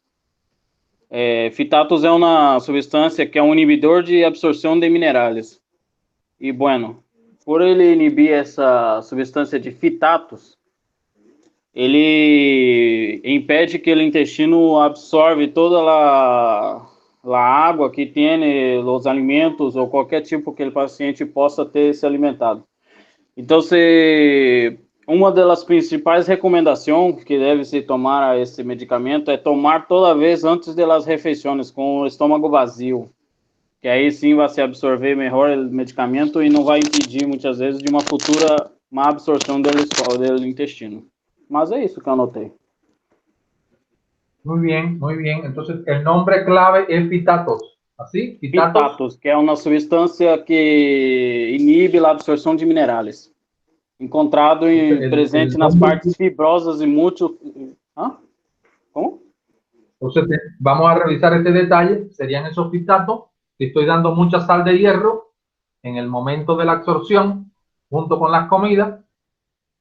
Fitatos é uma substância que é um inibidor de absorção de minerais. E, bueno, por ele inibir essa substância de fitatos, ele impede que o intestino absorve toda a água que tem os alimentos ou qualquer tipo que o paciente possa ter se alimentado. Então, uma das principais recomendações que deve se tomar a esse medicamento é tomar toda vez antes das refeições, com o estômago vazio, que aí sim vai se absorver melhor o medicamento e não vai impedir muitas vezes de uma futura má absorção do intestino. Mas é isso que eu anotei. Muy bien, muy bien. Entonces, el nombre clave es fitatos. ¿Así? Fitatos, que é uma substância que inibe a absorção de minerais. Encontrado presente nas partes fibrosas y mucho... ¿Ah? ¿Cómo? Entonces, vamos a revisar este detalle. Serían esos fitatos. Si estoy dando mucha sal de hierro en el momento de la absorción, junto con las comidas.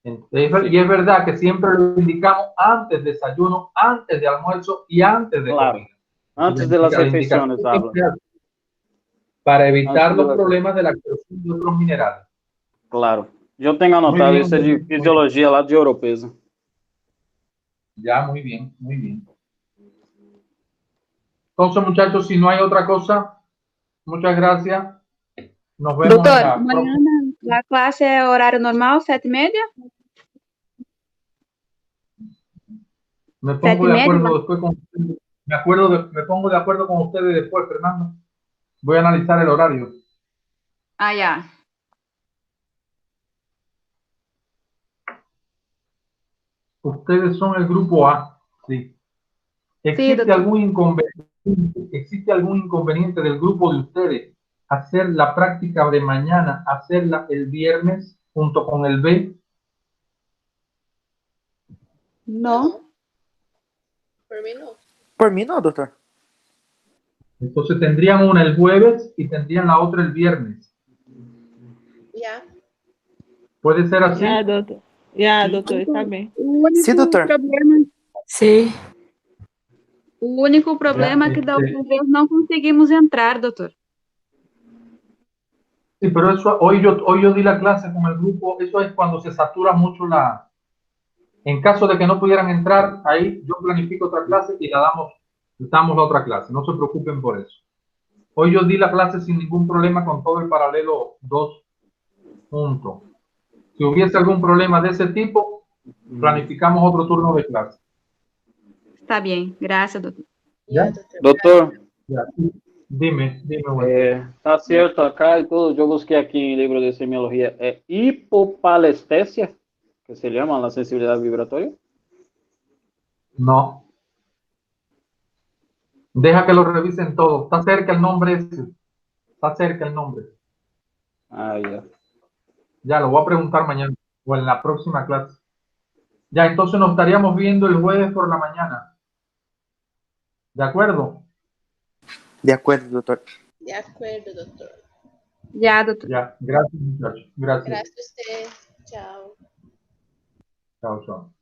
Y es verdad que siempre lo indicamos antes de desayuno, antes de almuerzo y antes de comida. Antes de las refeições, para evitar los problemas de la absorción de otros minerales. Claro. Eu tenho anotado, isso é de fisiologia lá de Oropesa. Ya, muy bien, muy bien. Entonces, muchachos, si no hay otra cosa, muchas gracias. Nos vemos. Doutor, mañana la clase é horário normal, 7:30? Me pongo de acuerdo después con ustedes. Me pongo de acuerdo con ustedes después, Fernando. Voy a analizar el horario. Ah, ya. Ustedes son el grupo A, sí. ¿Existe algún inconveniente del grupo de ustedes hacer la práctica de mañana, hacerla el viernes junto con el B? No. Por mí no. Por mí no, doctor. Entonces tendrían una el jueves y tendrían la otra el viernes. Ya. ¿Puede ser así? Ya, doutor, está bem. Sí, doctor. Sí. O único problema é que da outra vez não conseguimos entrar, doutor. Sí, pero eso hoy yo di la clase con el grupo. Eso es cuando se satura mucho en caso de que no pudieran entrar, ahí yo planifico otra clase y damos la otra clase. No se preocupen por eso. Hoy yo di la clase sin ningún problema con todo el paralelo 2 juntos. Si hubiese algún problema de ese tipo, planificamos otro turno de clase. Está bien, gracias, doctor. ¿Ya? Doutor, Ya. Dime. Tá certo acá e tudo. Eu busquei aqui em livro de semiologia. É hipopalestésia, que se llama la sensibilidad vibratoria. No. Deja que lo revisen todo. Está cerca el nombre ese. Está cerca el nombre. Ah, ya. Ya, lo voy a preguntar mañana o en la próxima clase. Ya, entonces nos estaríamos viendo el jueves por la mañana. ¿De acuerdo? De acuerdo, doctor. De acuerdo, doctor. Ya, doutor. Ya, gracias, muchachos. Gracias. Gracias a usted. Chao. Chao, chao.